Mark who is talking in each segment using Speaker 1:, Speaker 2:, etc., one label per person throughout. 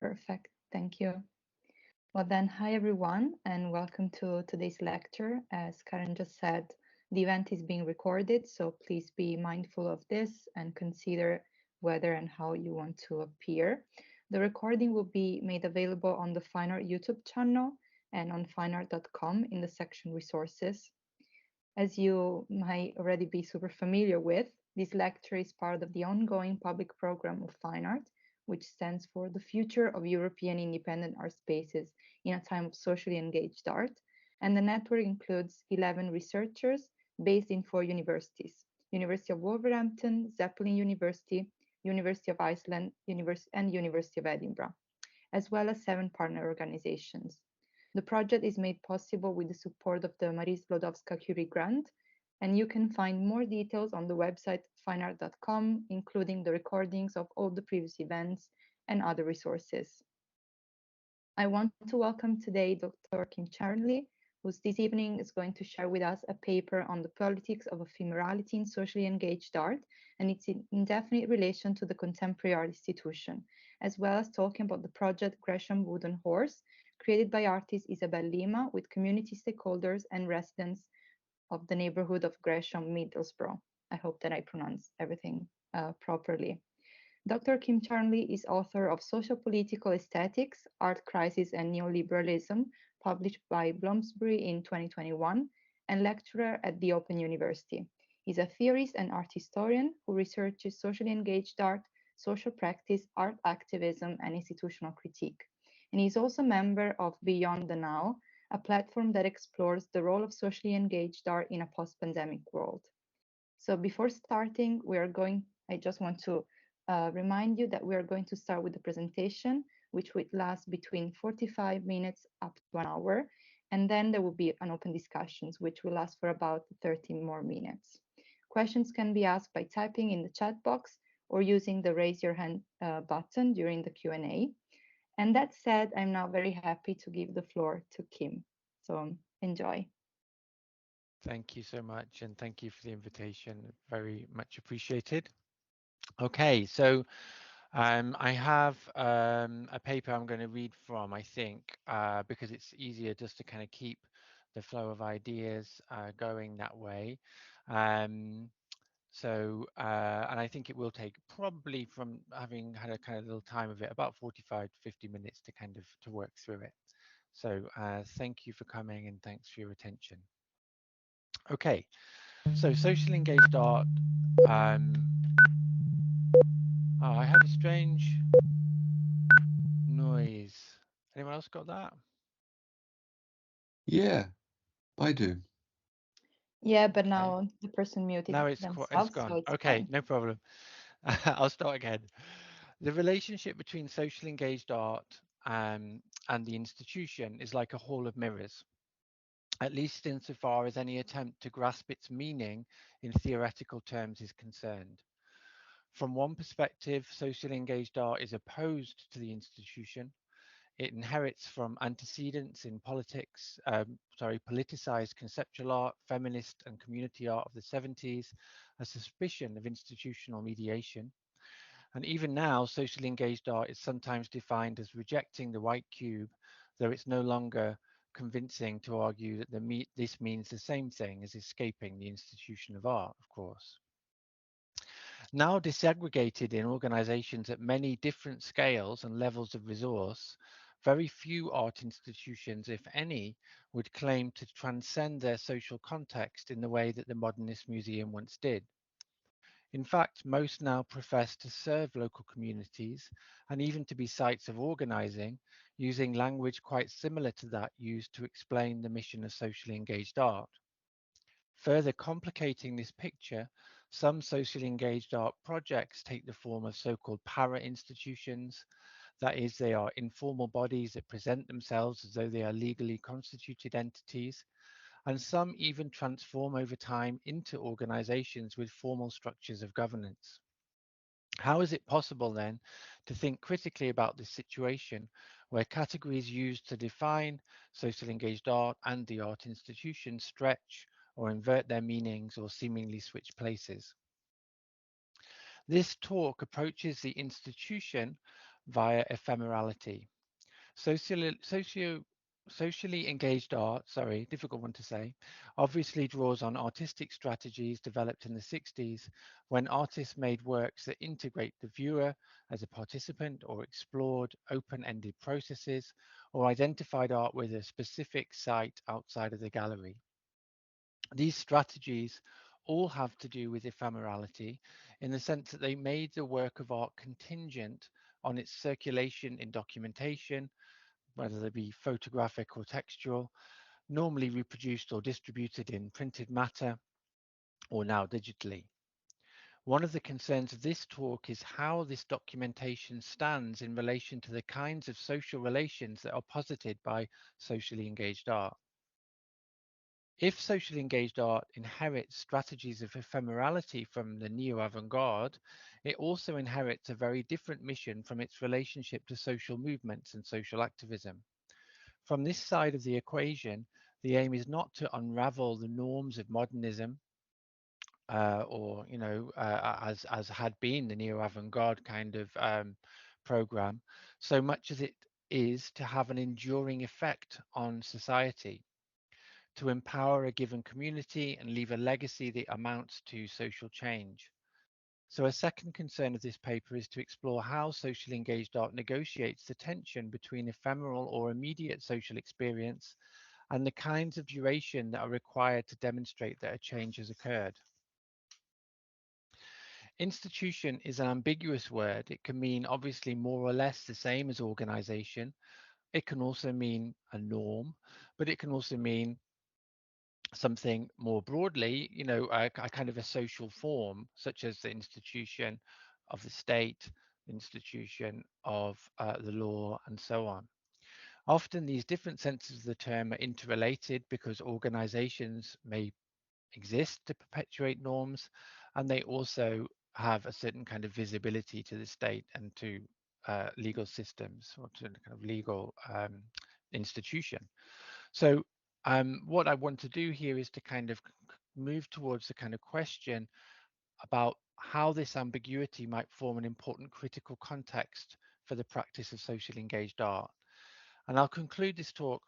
Speaker 1: Perfect. Thank you. Well then, hi everyone, and welcome to today's lecture. As Karen just said, the event is being recorded, so please be mindful of this and consider whether and how you want to appear. The recording will be made available on the FEINART YouTube channel and on feinart.com in the section resources. As you might already be super familiar with, this lecture is part of the ongoing public program of FEINART, which stands for the Future of European Independent Art Spaces in a Time of Socially Engaged Art, and the network includes 11 researchers based in 4 universities: University of Wolverhampton, Zeppelin University, University of Iceland, and University of Edinburgh, as well as 7 partner organizations. The project is made possible with the support of the Marie Sklodowska-Curie grant, and you can find more details on the website fineart.com, including the recordings of all the previous events and other resources. I want to welcome today Dr. Kim Charnley, who this evening is going to share with us a paper on the politics of ephemerality in socially engaged art and its indefinite relation to the contemporary art institution, as well as talking about the project Gresham Wooden Horse, created by artist Isabel Lima with community stakeholders and residents of the neighborhood of Gresham, Middlesbrough. I hope that I pronounce everything properly. Dr. Kim Charnley is author of Sociopolitical Aesthetics, Art Crisis and Neoliberalism, published by Bloomsbury in 2021, and lecturer at the Open University. He's a theorist and art historian who researches socially engaged art, social practice, art activism, and institutional critique. And he's also a member of Beyond the Now, a platform that explores the role of socially engaged art in a post-pandemic world. So before starting, I just want to remind you that we are going to start with the presentation, which will last between 45 minutes up to an hour. And then there will be an open discussions, which will last for about 30 more minutes. Questions can be asked by typing in the chat box or using the raise your hand button during the Q&A. And that said, I'm now very happy to give the floor to Kim. So enjoy.
Speaker 2: Thank you so much, and thank you for the invitation. Very much appreciated. Okay, so I have a paper I'm going to read from, I think, because it's easier just to kind of keep the flow of ideas going that way. And I think it will take, probably from having had a kind of little time of it, about 45 to 50 minutes to kind of to work through it. So thank you for coming, and thanks for your attention. Okay, so socially engaged art. Oh, I have a strange noise. Anyone else got that?
Speaker 3: Yeah, I do.
Speaker 1: Yeah, but
Speaker 2: Okay.
Speaker 1: now the person muted
Speaker 2: Now it's
Speaker 1: themselves,
Speaker 2: gone.
Speaker 1: so it's
Speaker 2: Okay,
Speaker 1: fine.
Speaker 2: no problem. I'll start again. The relationship between socially engaged art and the institution is like a hall of mirrors, at least insofar as any attempt to grasp its meaning in theoretical terms is concerned. From one perspective, socially engaged art is opposed to the institution. It inherits from antecedents in politicized conceptual art, feminist and community art of the 70s, a suspicion of institutional mediation. And even now, socially engaged art is sometimes defined as rejecting the white cube, though it's no longer convincing to argue that this means the same thing as escaping the institution of art, of course. Now disaggregated in organizations at many different scales and levels of resource, very few art institutions, if any, would claim to transcend their social context in the way that the Modernist Museum once did. In fact, most now profess to serve local communities and even to be sites of organizing, using language quite similar to that used to explain the mission of socially engaged art. Further complicating this picture, some socially engaged art projects take the form of so-called para-institutions. That is, they are informal bodies that present themselves as though they are legally constituted entities, and some even transform over time into organizations with formal structures of governance. How is it possible then to think critically about this situation where categories used to define socially engaged art and the art institution stretch or invert their meanings or seemingly switch places? This talk approaches the institution via ephemerality. Socially, socially engaged art, sorry, difficult one to say, obviously draws on artistic strategies developed in the 60s when artists made works that integrate the viewer as a participant or explored open-ended processes or identified art with a specific site outside of the gallery. These strategies all have to do with ephemerality in the sense that they made the work of art contingent on its circulation in documentation, whether they be photographic or textual, normally reproduced or distributed in printed matter or now digitally. One of the concerns of this talk is how this documentation stands in relation to the kinds of social relations that are posited by socially engaged art. If socially engaged art inherits strategies of ephemerality from the neo-avant-garde, it also inherits a very different mission from its relationship to social movements and social activism. From this side of the equation, the aim is not to unravel the norms of modernism, or as had been the neo avant-garde kind of program, so much as it is to have an enduring effect on society, to empower a given community and leave a legacy that amounts to social change. So a second concern of this paper is to explore how socially engaged art negotiates the tension between ephemeral or immediate social experience and the kinds of duration that are required to demonstrate that a change has occurred. Institution is an ambiguous word. It can mean obviously more or less the same as organization. It can also mean a norm, but it can also mean something more broadly, a kind of a social form, such as the institution of the state, institution of the law, and so on. Often these different senses of the term are interrelated because organizations may exist to perpetuate norms, and they also have a certain kind of visibility to the state and to legal systems or to the kind of legal institution. So what I want to do here is to kind of move towards the kind of question about how this ambiguity might form an important critical context for the practice of socially engaged art. And I'll conclude this talk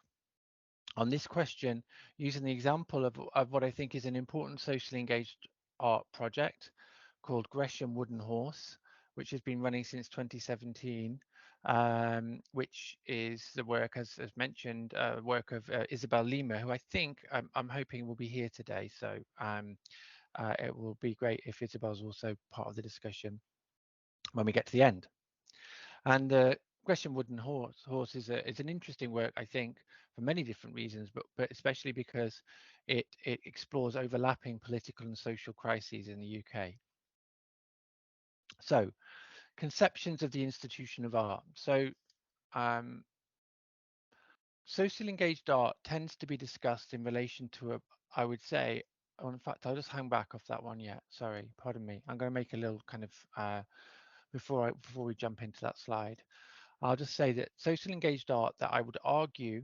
Speaker 2: on this question using the example of what I think is an important socially engaged art project called Gresham Wooden Horse, which has been running since 2017, which is the work, as mentioned, work of Isabel Lima, who I think I'm hoping will be here today. So it will be great if Isabel's also part of the discussion when we get to the end. And Gresham Wooden Horse is an interesting work, I think, for many different reasons, but especially because it explores overlapping political and social crises in the UK. So, conceptions of the institution of art. So, um, socially engaged art tends to be discussed in relation to I would say, oh, in fact, I'll just hang back off that one yet. Sorry, pardon me. I'm going to make a little kind of before we jump into that slide. I'll just say that socially engaged art that I would argue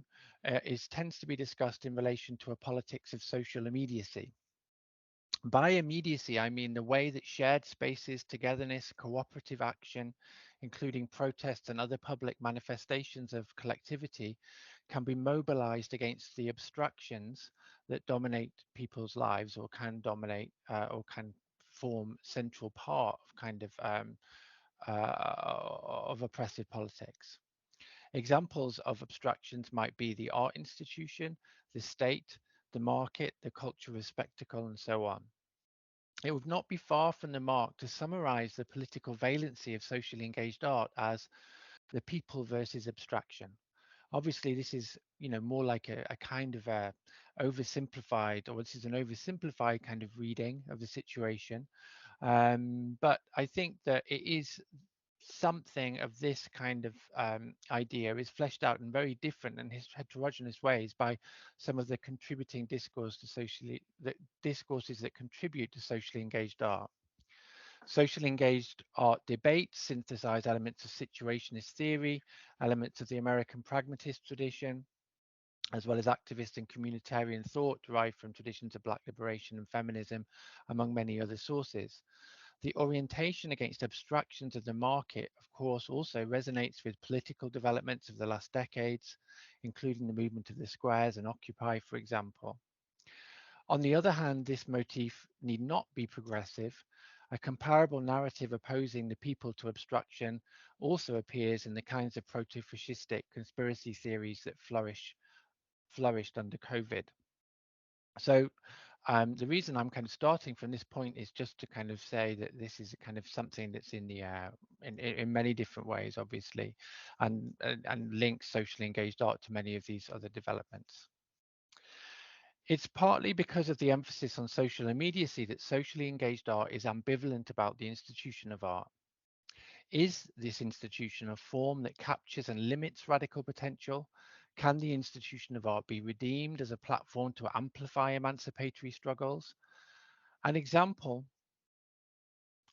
Speaker 2: tends to be discussed in relation to a politics of social immediacy. By immediacy, I mean the way that shared spaces, togetherness, cooperative action, including protests and other public manifestations of collectivity, can be mobilized against the abstractions that dominate people's lives or can dominate or can form central part of kind of oppressive politics. Examples of abstractions might be the art institution, the state, the market, the culture of spectacle, and so on. It would not be far from the mark to summarize the political valency of socially engaged art as the people versus abstraction. Obviously, this is, more like a kind of a oversimplified, or this is an oversimplified kind of reading of the situation. But I think that it is something of this kind of idea is fleshed out in very different and heterogeneous ways by some of the contributing discourses that contribute to socially engaged art. Socially engaged art debates synthesize elements of situationist theory, elements of the American pragmatist tradition, as well as activist and communitarian thought derived from traditions of Black liberation and feminism, among many other sources. The orientation against abstractions of the market, of course, also resonates with political developments of the last decades, including the movement of the squares and Occupy, for example. On the other hand, this motif need not be progressive. A comparable narrative opposing the people to abstraction also appears in the kinds of proto-fascistic conspiracy theories that flourished under COVID. So the reason I'm kind of starting from this point is just to kind of say that this is kind of something that's in the in many different ways, obviously, and links socially engaged art to many of these other developments. It's partly because of the emphasis on social immediacy that socially engaged art is ambivalent about the institution of art. Is this institution a form that captures and limits radical potential? Can the institution of art be redeemed as a platform to amplify emancipatory struggles? An example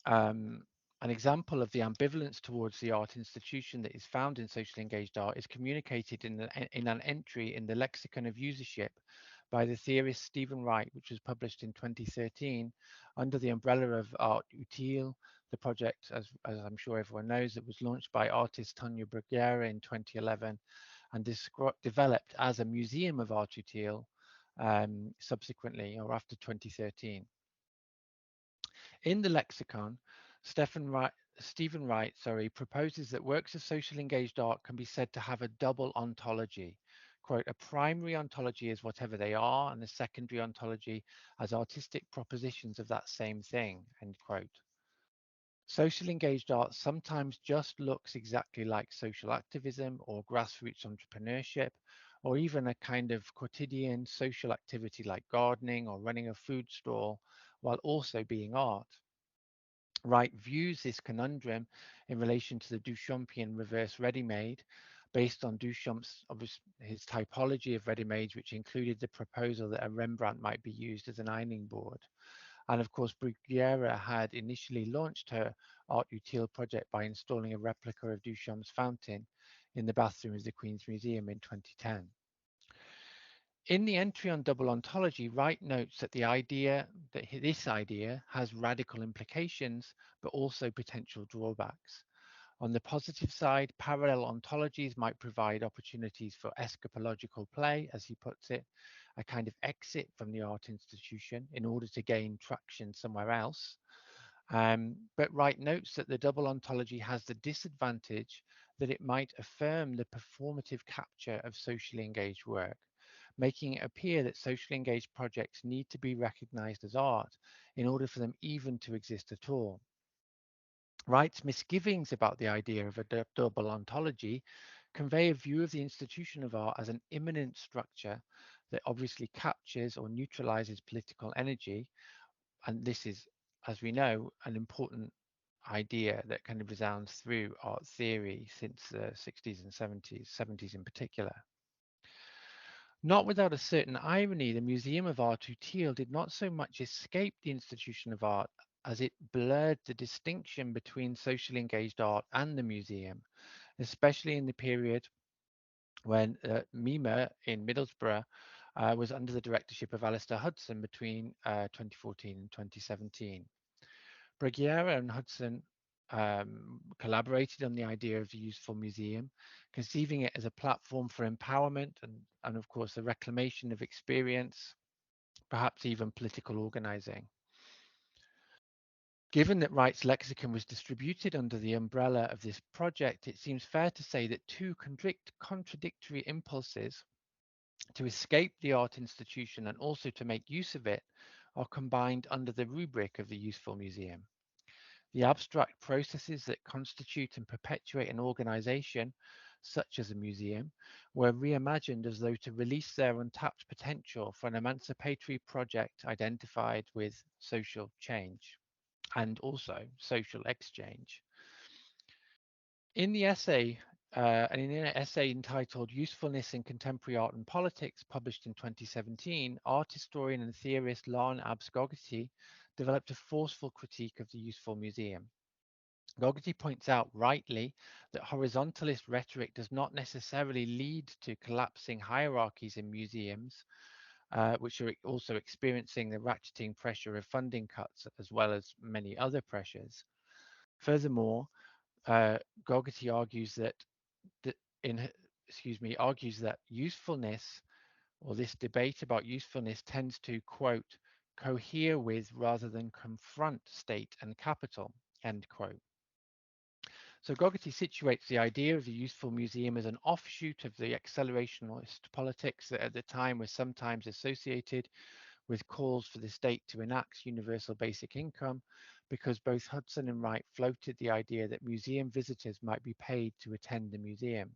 Speaker 2: um, an example of the ambivalence towards the art institution that is found in socially engaged art is communicated in an entry in the Lexicon of Usership by the theorist Stephen Wright, which was published in 2013 under the umbrella of Art Utile, the project, as I'm sure everyone knows, that was launched by artist Tanya Bruguera in 2011 and developed as a museum of Art Utile subsequently or after 2013. In the lexicon, Stephen Wright proposes that works of social engaged art can be said to have a double ontology. Quote, a primary ontology is whatever they are, and a secondary ontology as artistic propositions of that same thing, end quote. Social engaged art sometimes just looks exactly like social activism or grassroots entrepreneurship, or even a kind of quotidian social activity like gardening or running a food stall, while also being art. Wright views this conundrum in relation to the Duchampian reverse ready-made, based on Duchamp's his typology of ready-mades, which included the proposal that a Rembrandt might be used as an ironing board. And of course, Bruguera had initially launched her Art Utile project by installing a replica of Duchamp's fountain in the bathroom of the Queen's Museum in 2010. In the entry on double ontology, Wright notes that this idea has radical implications, but also potential drawbacks. On the positive side, parallel ontologies might provide opportunities for escapological play, as he puts it, a kind of exit from the art institution in order to gain traction somewhere else. But Wright notes that the double ontology has the disadvantage that it might affirm the performative capture of socially engaged work, making it appear that socially engaged projects need to be recognized as art in order for them even to exist at all. Wright's misgivings about the idea of a double ontology convey a view of the institution of art as an immanent structure that obviously captures or neutralizes political energy. And this is, as we know, an important idea that kind of resounds through art theory since the 60s and 70s in particular. Not without a certain irony, the Museum of Art Utile did not so much escape the institution of art as it blurred the distinction between socially engaged art and the museum, especially in the period when MIMA in Middlesbrough was under the directorship of Alistair Hudson between 2014 and 2017. Bruguera and Hudson collaborated on the idea of the useful museum, conceiving it as a platform for empowerment and of course, the reclamation of experience, perhaps even political organizing. Given that Wright's lexicon was distributed under the umbrella of this project, it seems fair to say that two contradictory impulses to escape the art institution and also to make use of it are combined under the rubric of the useful museum. The abstract processes that constitute and perpetuate an organization, such as a museum, were reimagined as though to release their untapped potential for an emancipatory project identified with social change and also social exchange. In the essay, in an essay entitled Usefulness in Contemporary Art and Politics, published in 2017, art historian and theorist Lorne Abs-Gogarty developed a forceful critique of the useful museum. Gogarty points out rightly that horizontalist rhetoric does not necessarily lead to collapsing hierarchies in museums, which are also experiencing the ratcheting pressure of funding cuts as well as many other pressures. Furthermore, Gogarty argues that the, in argues that usefulness, or this debate about usefulness, tends to, quote, cohere with rather than confront state and capital, end quote. So Gogarty situates the idea of the useful museum as an offshoot of the accelerationist politics that at the time was sometimes associated with calls for the state to enact universal basic income, because both Hudson and Wright floated the idea that museum visitors might be paid to attend the museum.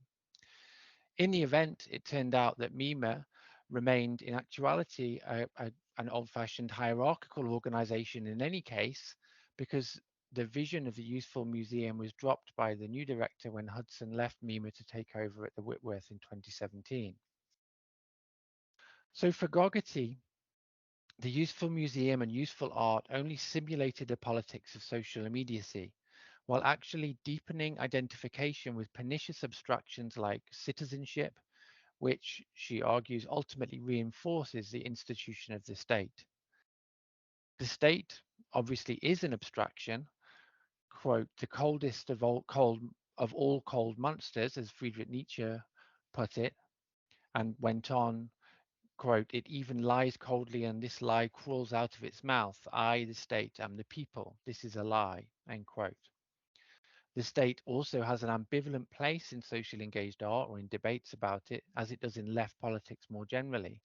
Speaker 2: In the event, it turned out that MIMA remained in actuality an old-fashioned hierarchical organization in any case, because the vision of the useful museum was dropped by the new director when Hudson left MIMA to take over at the Whitworth in 2017. So for Gogarty, the useful museum and useful art only simulated a politics of social immediacy, while actually deepening identification with pernicious abstractions like citizenship, which, she argues, ultimately reinforces the institution of the state. The state obviously is an abstraction, quote, the coldest of all cold monsters, as Friedrich Nietzsche put it, and went on, quote, it even lies coldly and this lie crawls out of its mouth. I, the state, am the people. This is a lie, end quote. The state also has an ambivalent place in socially engaged art or in debates about it, as it does in left politics more generally.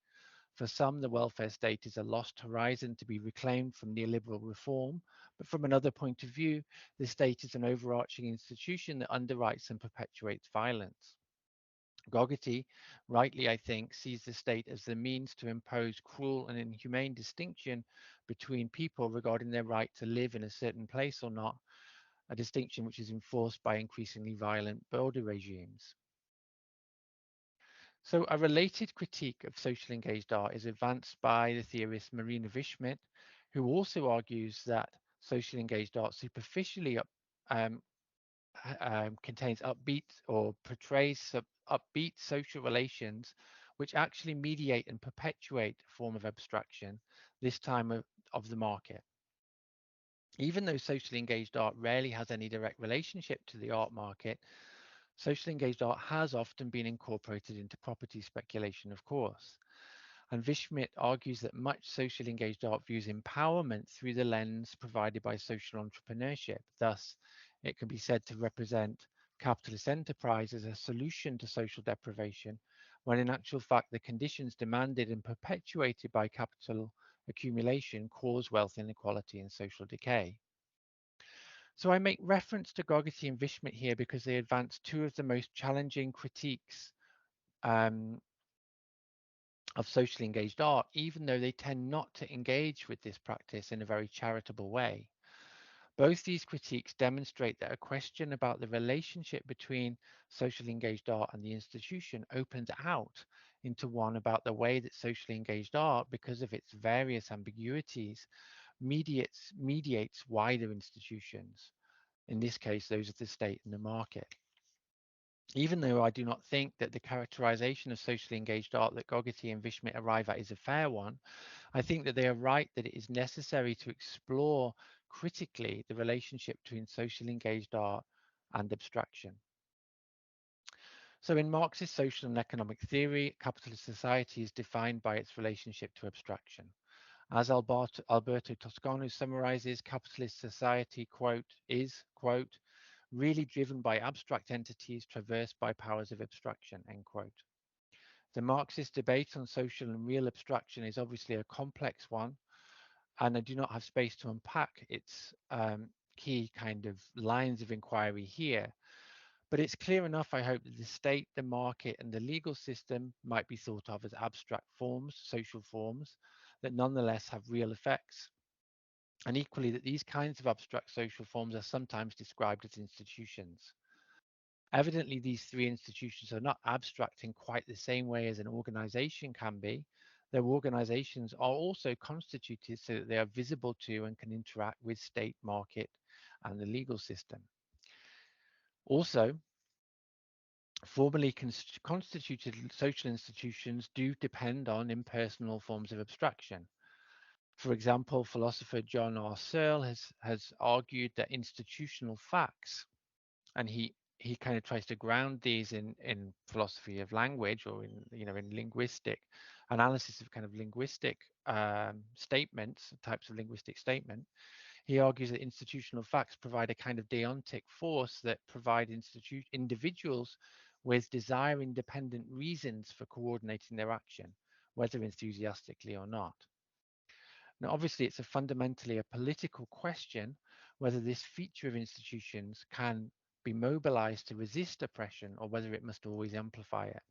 Speaker 2: For some, the welfare state is a lost horizon to be reclaimed from neoliberal reform, but from another point of view, the state is an overarching institution that underwrites and perpetuates violence. Gogarty, rightly I think, sees the state as the means to impose cruel and inhumane distinction between people regarding their right to live in a certain place or not, a distinction which is enforced by increasingly violent border regimes. So a related critique of social engaged art is advanced by the theorist Marina Wishmit, who also argues that social engaged art superficially um, contains upbeat or portrays upbeat social relations which actually mediate and perpetuate a form of abstraction, this time of the market. Even though socially engaged art rarely has any direct relationship to the art market, socially engaged art has often been incorporated into property speculation, of course. And Wishmit argues that much socially engaged art views empowerment through the lens provided by social entrepreneurship. Thus, it can be said to represent capitalist enterprise as a solution to social deprivation, when in actual fact the conditions demanded and perpetuated by capital accumulation cause wealth inequality and social decay. So I make reference to Gogarty and Wishmit here because they advance two of the most challenging critiques um, of socially engaged art, even though they tend not to engage with this practice in a very charitable way. Both these critiques demonstrate that a question about the relationship between socially engaged art and the institution opens out into one about the way that socially engaged art, because of its various ambiguities, mediates wider institutions, in this case, those of the state and the market. Even though I do not think that the characterization of socially engaged art that Gogarty and Wishmit arrive at is a fair one, I think that they are right that it is necessary to explore critically the relationship between socially engaged art and abstraction. So in Marxist social and economic theory, capitalist society is defined by its relationship to abstraction. As Alberto Toscano summarizes, capitalist society, quote, is, quote, really driven by abstract entities traversed by powers of abstraction, end quote. The Marxist debate on social and real abstraction is obviously a complex one, and I do not have space to unpack its key kind of lines of inquiry here. But it's clear enough, I hope, that the state, the market, and the legal system might be thought of as abstract forms, social forms, that nonetheless have real effects. And equally, that these kinds of abstract social forms are sometimes described as institutions. Evidently, these three institutions are not abstract in quite the same way as an organization can be. Their organizations are also constituted so that they are visible to and can interact with state, market, and the legal system. Also, Formally constituted social institutions do depend on impersonal forms of abstraction. For example, philosopher John R. Searle has argued that institutional facts, and he kind of tries to ground these in philosophy of language, or in in linguistic analysis of kind of linguistic statements, types of linguistic statement. He argues that institutional facts provide a kind of deontic force that provide individuals with desire-independent reasons for coordinating their action, whether enthusiastically or not. Now, obviously, it's fundamentally a political question whether this feature of institutions can be mobilized to resist oppression or whether it must always amplify it.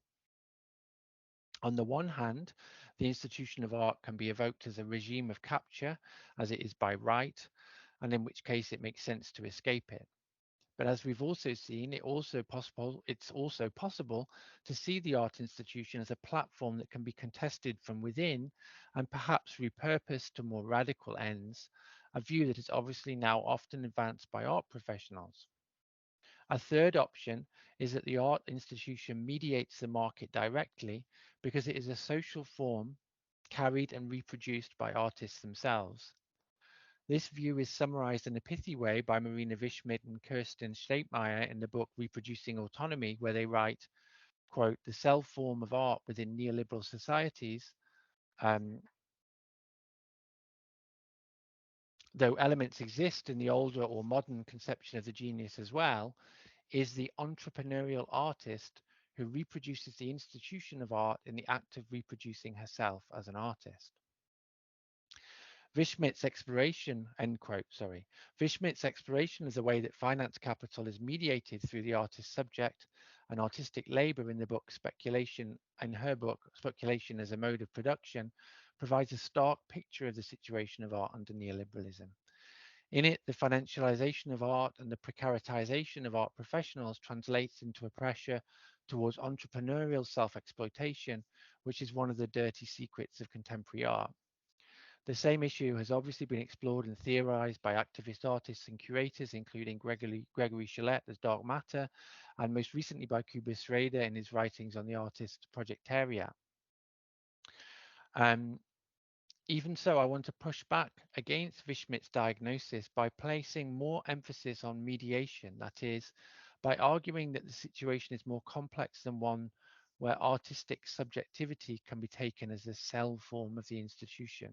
Speaker 2: On the one hand, the institution of art can be evoked as a regime of capture, as it is by right, and in which case it makes sense to escape it. But as we've also seen, it's also possible to see the art institution as a platform that can be contested from within and perhaps repurposed to more radical ends, a view that is obviously now often advanced by art professionals. A third option is that the art institution mediates the market directly because it is a social form carried and reproduced by artists themselves. This view is summarized in a pithy way by Marina Wishmit and Kirsten Schleipmeyer in the book Reproducing Autonomy, where they write, quote, the self-form of art within neoliberal societies, though elements exist in the older or modern conception of the genius as well, is the entrepreneurial artist who reproduces the institution of art in the act of reproducing herself as an artist. Wishmit's exploration, end quote, sorry. Wishmit's exploration is a way that finance capital is mediated through the artist's subject and artistic labor in the book Speculation, in her book Speculation as a Mode of Production, provides a stark picture of the situation of art under neoliberalism. In it, the financialization of art and the precaritization of art professionals translates into a pressure towards entrepreneurial self-exploitation, which is one of the dirty secrets of contemporary art. The same issue has obviously been explored and theorized by activist artists and curators, including Gregory Chalette as Dark Matter, and most recently by Kuba Schrader in his writings on the artist Projectaria. Even so, I want to push back against Wishmit's diagnosis by placing more emphasis on mediation, that is, by arguing that the situation is more complex than one where artistic subjectivity can be taken as a cell form of the institution.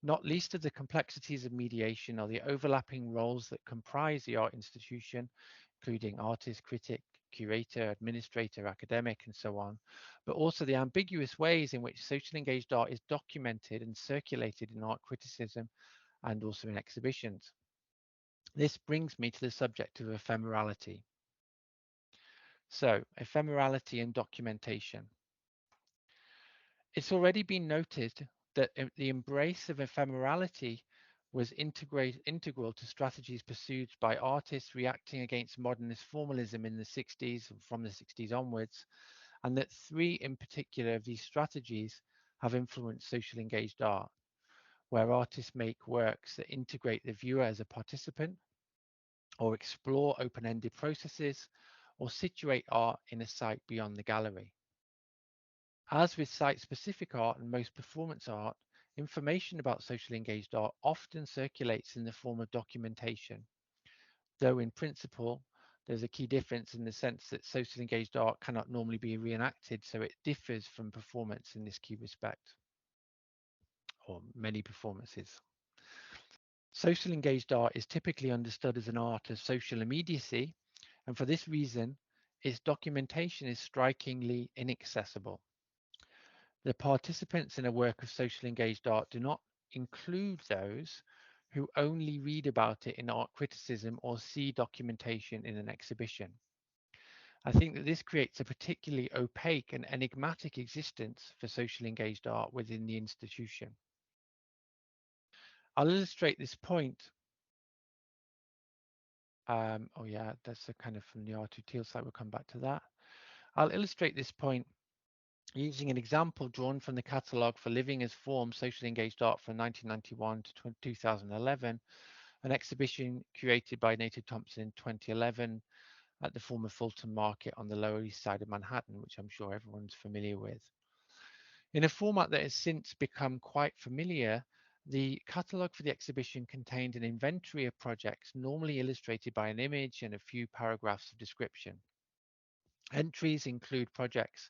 Speaker 2: Not least of the complexities of mediation are the overlapping roles that comprise the art institution, including artist, critic, curator, administrator, academic, and so on, but also the ambiguous ways in which socially engaged art is documented and circulated in art criticism and also in exhibitions. This brings me to the subject of ephemerality. So, ephemerality and documentation. It's already been noted that the embrace of ephemerality was integral to strategies pursued by artists reacting against modernist formalism in the 60s, from the 60s onwards, and that three in particular of these strategies have influenced social engaged art, where artists make works that integrate the viewer as a participant, or explore open-ended processes, or situate art in a site beyond the gallery. As with site-specific art and most performance art, information about socially engaged art often circulates in the form of documentation, though in principle, there's a key difference in the sense that socially engaged art cannot normally be reenacted, so it differs from performance in this key respect, or many performances. Socially engaged art is typically understood as an art of social immediacy, and for this reason, its documentation is strikingly inaccessible. The participants in a work of socially engaged art do not include those who only read about it in art criticism or see documentation in an exhibition. I think that this creates a particularly opaque and enigmatic existence for socially engaged art within the institution. I'll illustrate this point. Oh yeah, that's a kind of from the R2Teal site, we'll come back to that. I'll illustrate this point using an example drawn from the catalogue for Living as Form Socially Engaged Art from 1991 to 2011, an exhibition curated by Nathan Thompson in 2011, at the former Fulton Market on the Lower East Side of Manhattan, which I'm sure everyone's familiar with. In a format that has since become quite familiar, the catalogue for the exhibition contained an inventory of projects, normally illustrated by an image and a few paragraphs of description. Entries include projects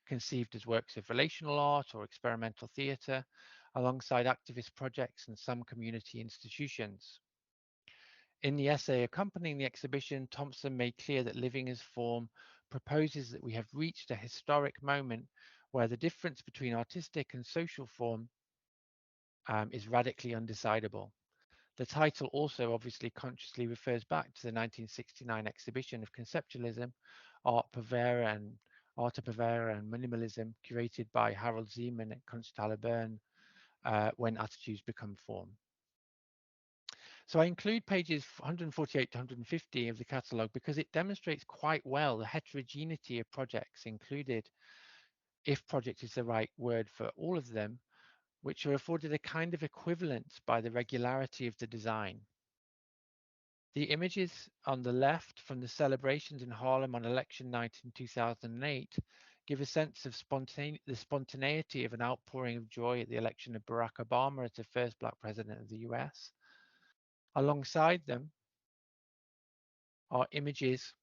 Speaker 2: conceived as works of relational art or experimental theatre, alongside activist projects and some community institutions. In the essay accompanying the exhibition, Thompson made clear that living as form proposes that we have reached a historic moment where the difference between artistic and social form is radically undecidable. The title also obviously consciously refers back to the 1969 exhibition of conceptualism, Art Pavera and Minimalism, curated by Harold Zeman at Kunsthalle Bern, When Attitudes Become Form. So I include pages 148 to 150 of the catalogue because it demonstrates quite well the heterogeneity of projects included, if project is the right word for all of them, which are afforded a kind of equivalence by the regularity of the design. The images on the left from the celebrations in Harlem on election night in 2008 give a sense of the spontaneity of an outpouring of joy at the election of Barack Obama as the first Black president of the US. Alongside them are images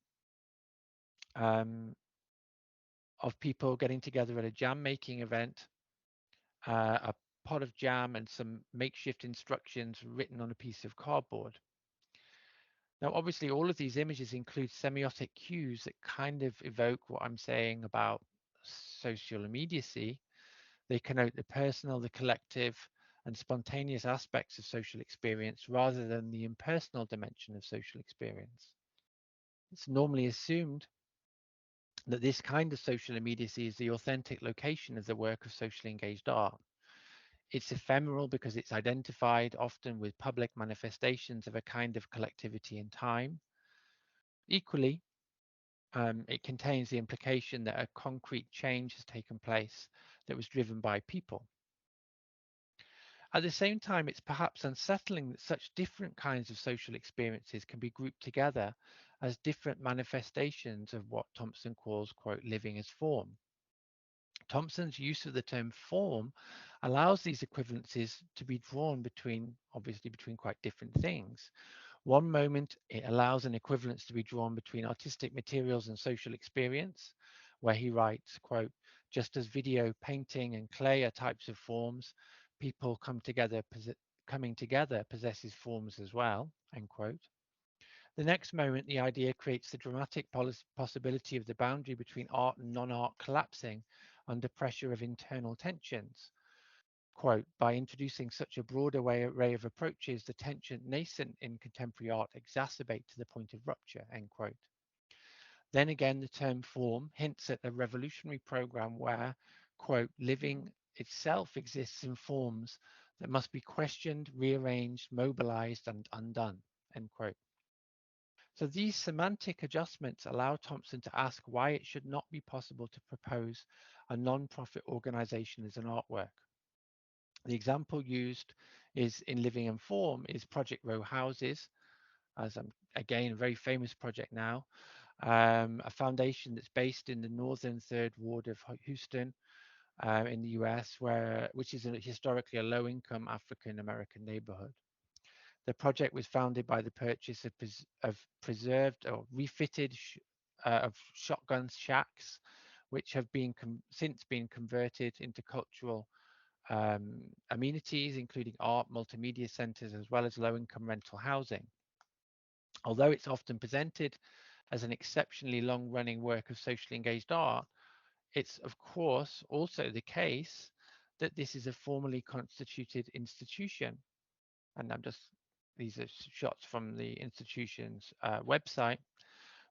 Speaker 2: of people getting together at a jam making event, a pot of jam and some makeshift instructions written on a piece of cardboard. Now, obviously, all of these images include semiotic cues that kind of evoke what I'm saying about social immediacy. They connote the personal, the collective, and spontaneous aspects of social experience rather than the impersonal dimension of social experience. It's normally assumed that this kind of social immediacy is the authentic location of the work of socially engaged art. It's ephemeral because it's identified often with public manifestations of a kind of collectivity in time. Equally, it contains the implication that a concrete change has taken place that was driven by people. At the same time, it's perhaps unsettling that such different kinds of social experiences can be grouped together as different manifestations of what Thompson calls, quote, living as form. Thompson's use of the term form allows these equivalencies to be drawn between, obviously, between quite different things. One moment, it allows an equivalence to be drawn between artistic materials and social experience, where he writes, quote, just as video, painting, and clay are types of forms, people coming together possesses forms as well, end quote. The next moment, the idea creates the dramatic possibility of the boundary between art and non-art collapsing under pressure of internal tensions. Quote, by introducing such a broad array of approaches, the tension nascent in contemporary art exacerbate to the point of rupture, end quote. Then again, the term form hints at a revolutionary program where, quote, living itself exists in forms that must be questioned, rearranged, mobilized, and undone, end quote. So these semantic adjustments allow Thompson to ask why it should not be possible to propose a non-profit organization as an artwork. The example used is in Living and Form is Project Row Houses, as again, a very famous project now, a foundation that's based in the northern third ward of Houston in the US, which is historically a low-income African-American neighborhood. The project was founded by the purchase of preserved or refitted of shotgun shacks, which have since been converted into cultural amenities, including art, multimedia centers, as well as low-income rental housing. Although it's often presented as an exceptionally long-running work of socially engaged art, it's of course also the case that this is a formally constituted institution. And these are shots from the institution's website,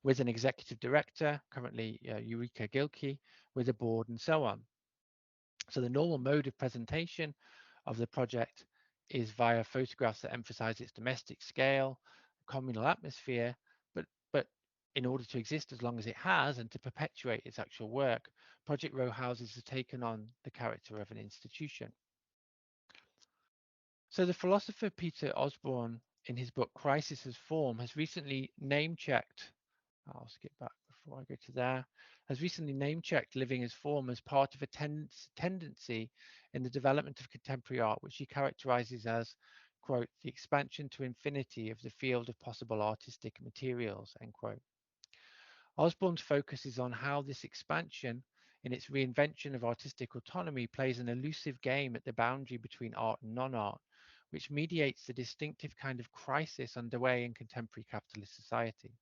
Speaker 2: with an executive director, currently Eureka Gilkey, with a board and so on. So the normal mode of presentation of the project is via photographs that emphasize its domestic scale, communal atmosphere, but in order to exist as long as it has and to perpetuate its actual work, Project Row Houses has taken on the character of an institution. So the philosopher Peter Osborne, in his book Crisis as Form, has recently name-checked I'll skip back before I go to there, has recently name-checked living as form as part of a tendency in the development of contemporary art, which he characterizes as, quote, the expansion to infinity of the field of possible artistic materials, end quote. Osborne's focus is on how this expansion in its reinvention of artistic autonomy plays an elusive game at the boundary between art and non-art, which mediates the distinctive kind of crisis underway in contemporary capitalist society.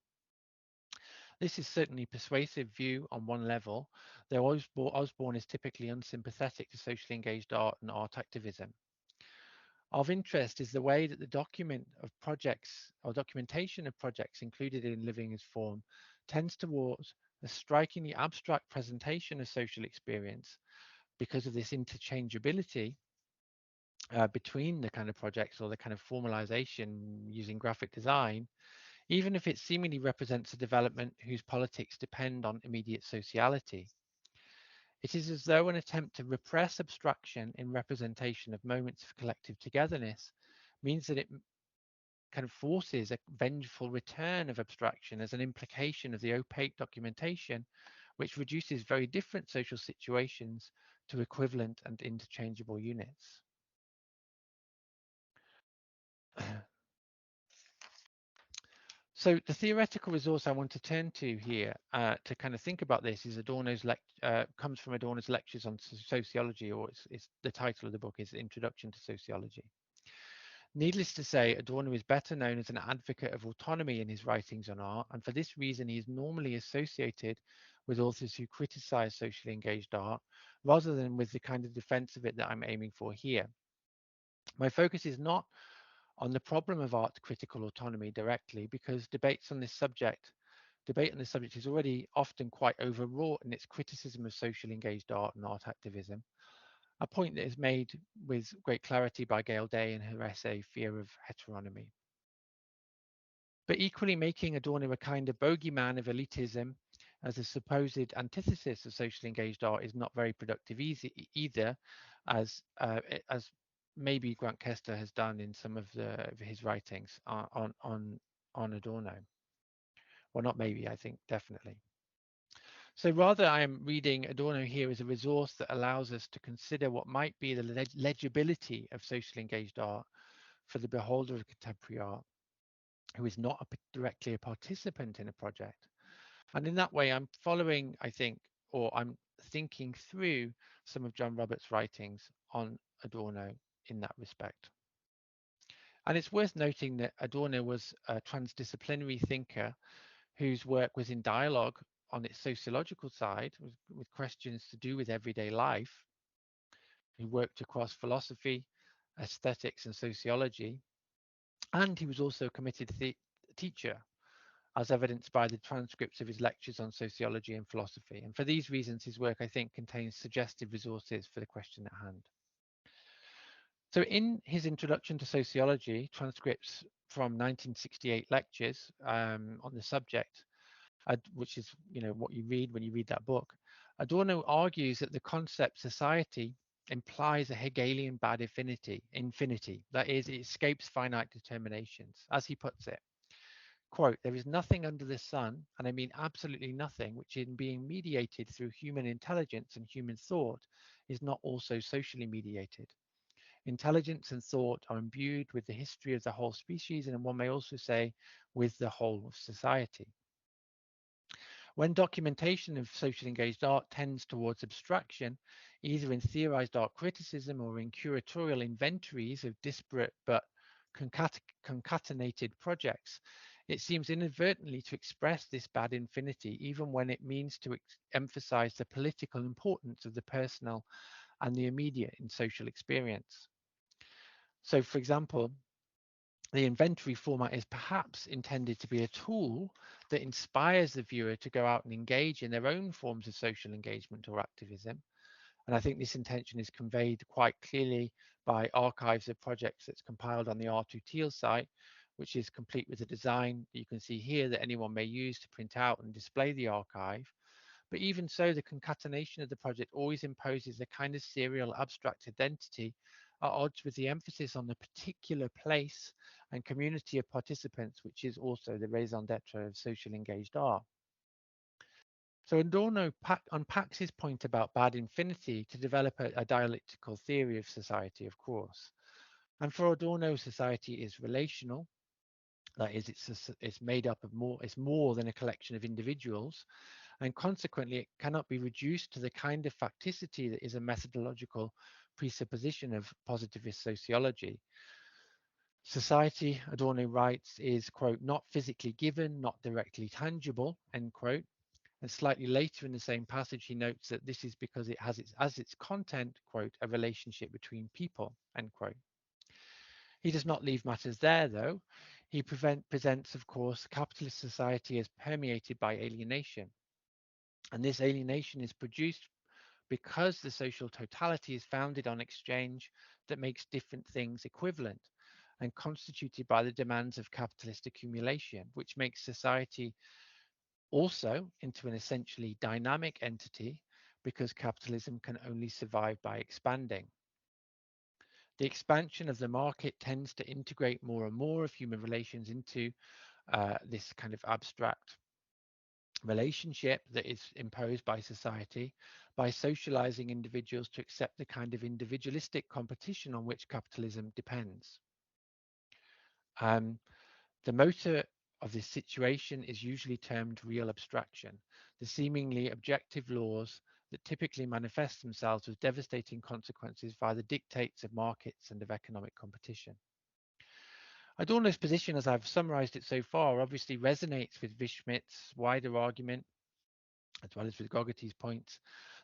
Speaker 2: This is certainly a persuasive view on one level, though Osborne is typically unsympathetic to socially engaged art and art activism. Of interest is the way that the documentation of projects included in Living as Form tends towards a strikingly abstract presentation of social experience because of this interchangeability between the kind of projects or the kind of formalization using graphic design, even if it seemingly represents a development whose politics depend on immediate sociality. It is as though an attempt to repress abstraction in representation of moments of collective togetherness means that it kind of forces a vengeful return of abstraction as an implication of the opaque documentation, which reduces very different social situations to equivalent and interchangeable units. So the theoretical resource I want to turn to here to kind of think about this is comes from Adorno's lectures on sociology, or it's the title of the book is Introduction to Sociology. Needless to say, Adorno is better known as an advocate of autonomy in his writings on art, and for this reason he is normally associated with authors who criticize socially engaged art, rather than with the kind of defense of it that I'm aiming for here. My focus is not on the problem of art critical autonomy directly, because debate on this subject is already often quite overwrought in its criticism of socially engaged art and art activism, a point that is made with great clarity by Gail Day in her essay Fear of Heteronomy. But equally, making Adorno a kind of bogeyman of elitism as a supposed antithesis of socially engaged art is not very productive either, as maybe Grant Kester has done in some of his writings on Adorno. Well, not maybe, I think definitely. So rather, I am reading Adorno here as a resource that allows us to consider what might be the legibility of socially engaged art for the beholder of contemporary art, who is not directly a participant in a project. And in that way, I'm following, I think, or I'm thinking through some of John Roberts' writings on Adorno in that respect. And it's worth noting that Adorno was a transdisciplinary thinker whose work was in dialogue on its sociological side with questions to do with everyday life. He worked across philosophy, aesthetics, and sociology. And he was also a committed teacher, as evidenced by the transcripts of his lectures on sociology and philosophy. And for these reasons, his work, I think, contains suggestive resources for the question at hand. So in his Introduction to Sociology, transcripts from 1968 lectures on the subject, which is what you read when you read that book, Adorno argues that the concept society implies a Hegelian bad infinity. That is, it escapes finite determinations. As he puts it, quote, there is nothing under the sun, and I mean absolutely nothing, which in being mediated through human intelligence and human thought is not also socially mediated. Intelligence and thought are imbued with the history of the whole species, and one may also say with the whole of society. When documentation of socially engaged art tends towards abstraction, either in theorized art criticism or in curatorial inventories of disparate but concatenated projects, it seems inadvertently to express this bad infinity, even when it means to emphasize the political importance of the personal and the immediate in social experience. So, for example, the inventory format is perhaps intended to be a tool that inspires the viewer to go out and engage in their own forms of social engagement or activism. And I think this intention is conveyed quite clearly by archives of projects that's compiled on the R2Teal site, which is complete with a design that you can see here that anyone may use to print out and display the archive. But even so, the concatenation of the project always imposes a kind of serial abstract identity at odds with the emphasis on the particular place and community of participants, which is also the raison d'etre of social engaged art. So Adorno unpacks his point about bad infinity to develop a dialectical theory of society, of course. And for Adorno, society is relational. That is, it's made up of it's more than a collection of individuals, and consequently, it cannot be reduced to the kind of facticity that is a methodological presupposition of positivist sociology. Society, Adorno writes, is, quote, not physically given, not directly tangible, end quote. And slightly later in the same passage, he notes that this is because it has as its content, quote, a relationship between people, end quote. He does not leave matters there, though. He presents, of course, capitalist society as permeated by alienation. And this alienation is produced because the social totality is founded on exchange that makes different things equivalent and constituted by the demands of capitalist accumulation, which makes society also into an essentially dynamic entity because capitalism can only survive by expanding. The expansion of the market tends to integrate more and more of human relations into this kind of abstract relationship that is imposed by society by socializing individuals to accept the kind of individualistic competition on which capitalism depends. The motor of this situation is usually termed real abstraction, the seemingly objective laws that typically manifest themselves with devastating consequences via the dictates of markets and of economic competition. Adorno's position, as I've summarized it so far, obviously resonates with Schmidt's wider argument, as well as with Gogarty's points,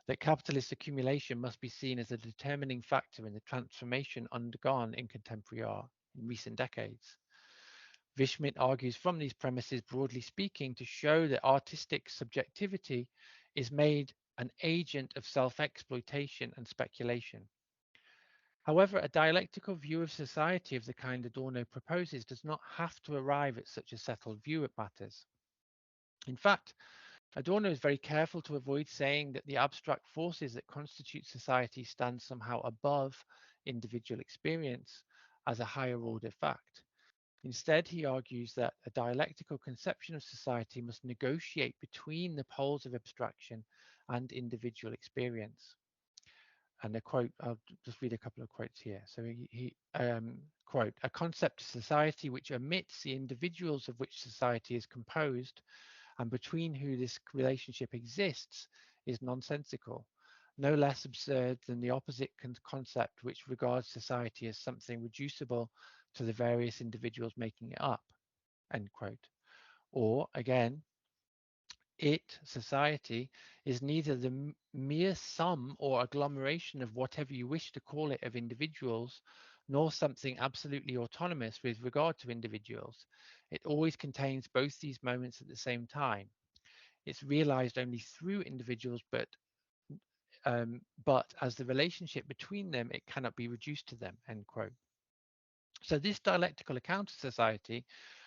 Speaker 2: that capitalist accumulation must be seen as a determining factor in the transformation undergone in contemporary art in recent decades. Schmidt argues from these premises, broadly speaking, to show that artistic subjectivity is made an agent of self-exploitation and speculation. However, a dialectical view of society of the kind Adorno proposes does not have to arrive at such a settled view of matters. In fact, Adorno is very careful to avoid saying that the abstract forces that constitute society stand somehow above individual experience as a higher order fact. Instead, he argues that a dialectical conception of society must negotiate between the poles of abstraction and individual experience. And a quote, I'll just read a couple of quotes here. So quote, a concept of society which omits the individuals of which society is composed and between who this relationship exists is nonsensical, no less absurd than the opposite concept which regards society as something reducible to the various individuals making it up, end quote. Or again, society, is neither the mere sum or agglomeration of whatever you wish to call it of individuals, nor something absolutely autonomous with regard to individuals. It always contains both these moments at the same time. It's realized only through individuals, but as the relationship between them, it cannot be reduced to them, end quote. So this dialectical account of society,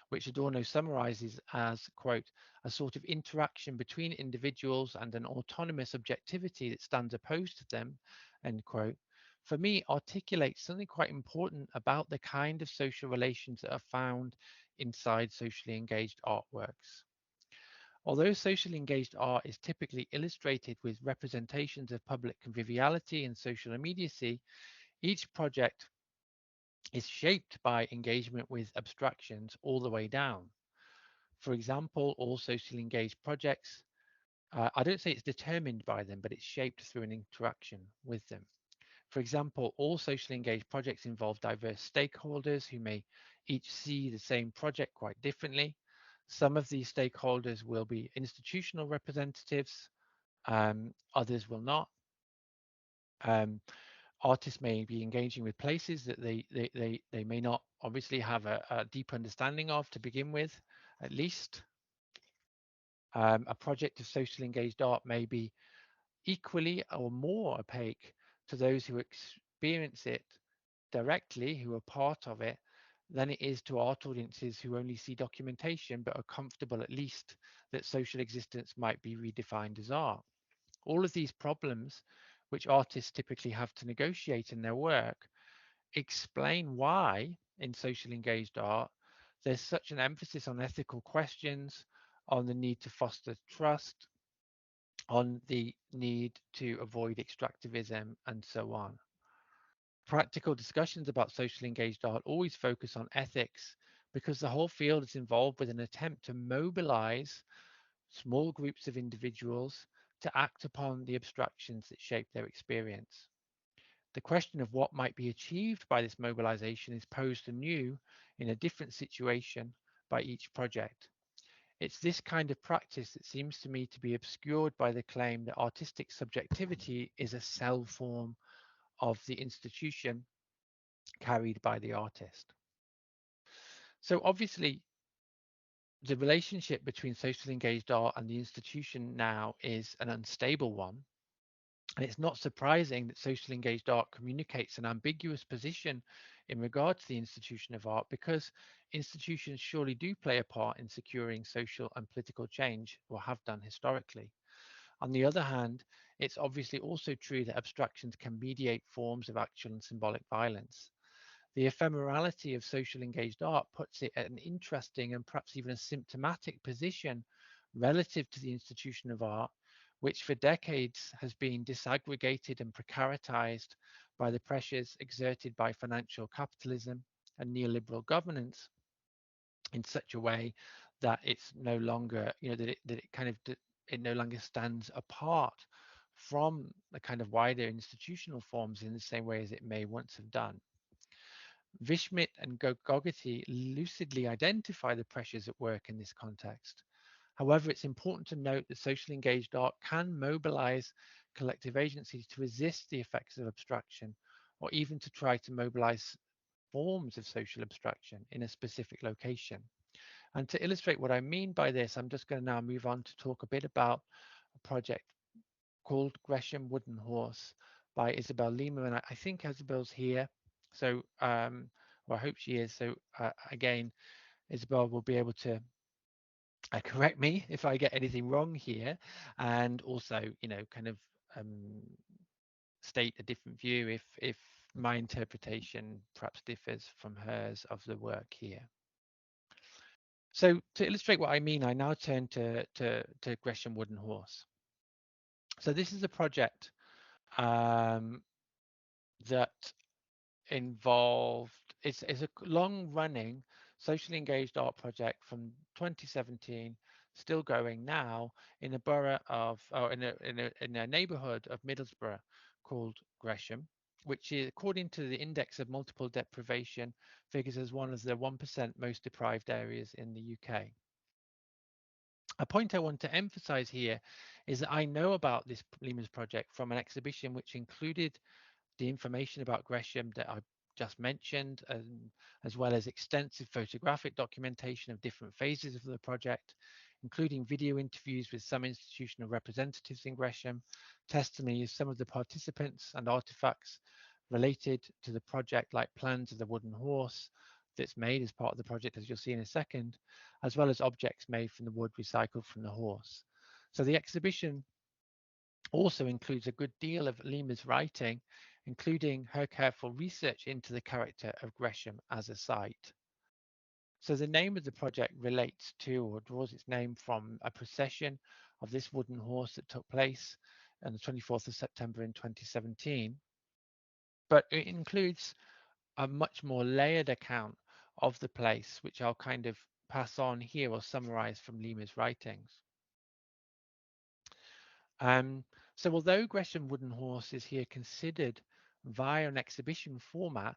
Speaker 2: which Adorno summarizes as, quote, a sort of interaction between individuals and an autonomous objectivity that stands opposed to them, end quote, for me articulates something quite important about the kind of social relations that are found inside socially engaged artworks. Although socially engaged art is typically illustrated with representations of public conviviality and social immediacy, each project is shaped by engagement with abstractions all the way down. For example, all socially engaged projects, I don't say it's determined by them, but it's shaped through an interaction with them. For example, all socially engaged projects involve diverse stakeholders who may each see the same project quite differently. Some of these stakeholders will be institutional representatives, others will not. Artists may be engaging with places that they may not obviously have a deep understanding of to begin with, at least. A project of socially engaged art may be equally or more opaque to those who experience it directly, who are part of it, than it is to art audiences who only see documentation but are comfortable at least that social existence might be redefined as art. All of these problems, which artists typically have to negotiate in their work, explain why in social engaged art there's such an emphasis on ethical questions, on the need to foster trust, on the need to avoid extractivism, and so on. Practical discussions about socially engaged art always focus on ethics because the whole field is involved with an attempt to mobilize small groups of individuals to act upon the abstractions that shape their experience. The question of what might be achieved by this mobilization is posed anew in a different situation by each project. It's this kind of practice that seems to me to be obscured by the claim that artistic subjectivity is a cell form of the institution carried by the artist. So obviously, the relationship between socially engaged art and the institution now is an unstable one. And it's not surprising that socially engaged art communicates an ambiguous position in regard to the institution of art, because institutions surely do play a part in securing social and political change, or have done historically. On the other hand, it's obviously also true that abstractions can mediate forms of actual and symbolic violence. The ephemerality of social engaged art puts it at an interesting and perhaps even a symptomatic position relative to the institution of art, which for decades has been disaggregated and precaritized by the pressures exerted by financial capitalism and neoliberal governance in such a way that it's no longer, it no longer stands apart from the kind of wider institutional forms in the same way as it may once have done. Vishmit and Gogarty lucidly identify the pressures at work in this context. However, it's important to note that socially engaged art can mobilize collective agencies to resist the effects of abstraction, or even to try to mobilize forms of social abstraction in a specific location. And to illustrate what I mean by this, I'm just going to now move on to talk a bit about a project called Gresham Wooden Horse by Isabel Lima. And I think Isabel's here. So, well, I hope she is. So again, Isabel will be able to correct me if I get anything wrong here, and also, kind of um, state a different view if my interpretation perhaps differs from hers of the work here. So to illustrate what I mean, I now turn to Gresham Wooden Horse. So this is a project that involved, it's a long running socially engaged art project from 2017, still going now, in a borough of, or in a neighborhood of Middlesbrough called Gresham, which is, according to the Index of Multiple Deprivation, figures as one of the 1% most deprived areas in the UK. A point I want to emphasize here is that I know about this Lima's project from an exhibition which included the information about Gresham that I just mentioned, as well as extensive photographic documentation of different phases of the project, including video interviews with some institutional representatives in Gresham, testimony of some of the participants, and artifacts related to the project, like plans of the wooden horse that's made as part of the project, as you'll see in a second, as well as objects made from the wood recycled from the horse. So the exhibition also includes a good deal of Lima's writing, including her careful research into the character of Gresham as a site. So the name of the project relates to, or draws its name from, a procession of this wooden horse that took place on the 24th of September in 2017. But it includes a much more layered account of the place, which I'll kind of pass on here or summarize from Lima's writings. So although Gresham Wooden Horse is here considered via an exhibition format,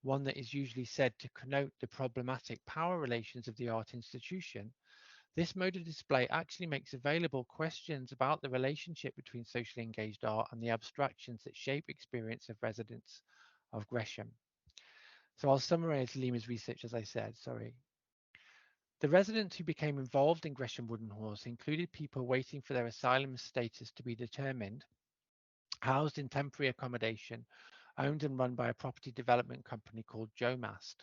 Speaker 2: one that is usually said to connote the problematic power relations of the art institution, this mode of display actually makes available questions about the relationship between socially engaged art and the abstractions that shape experience of residents of Gresham. So I'll summarize Lima's research, as I said, sorry. The residents who became involved in Gresham Wooden Horse included people waiting for their asylum status to be determined, housed in temporary accommodation, owned and run by a property development company called Jomast.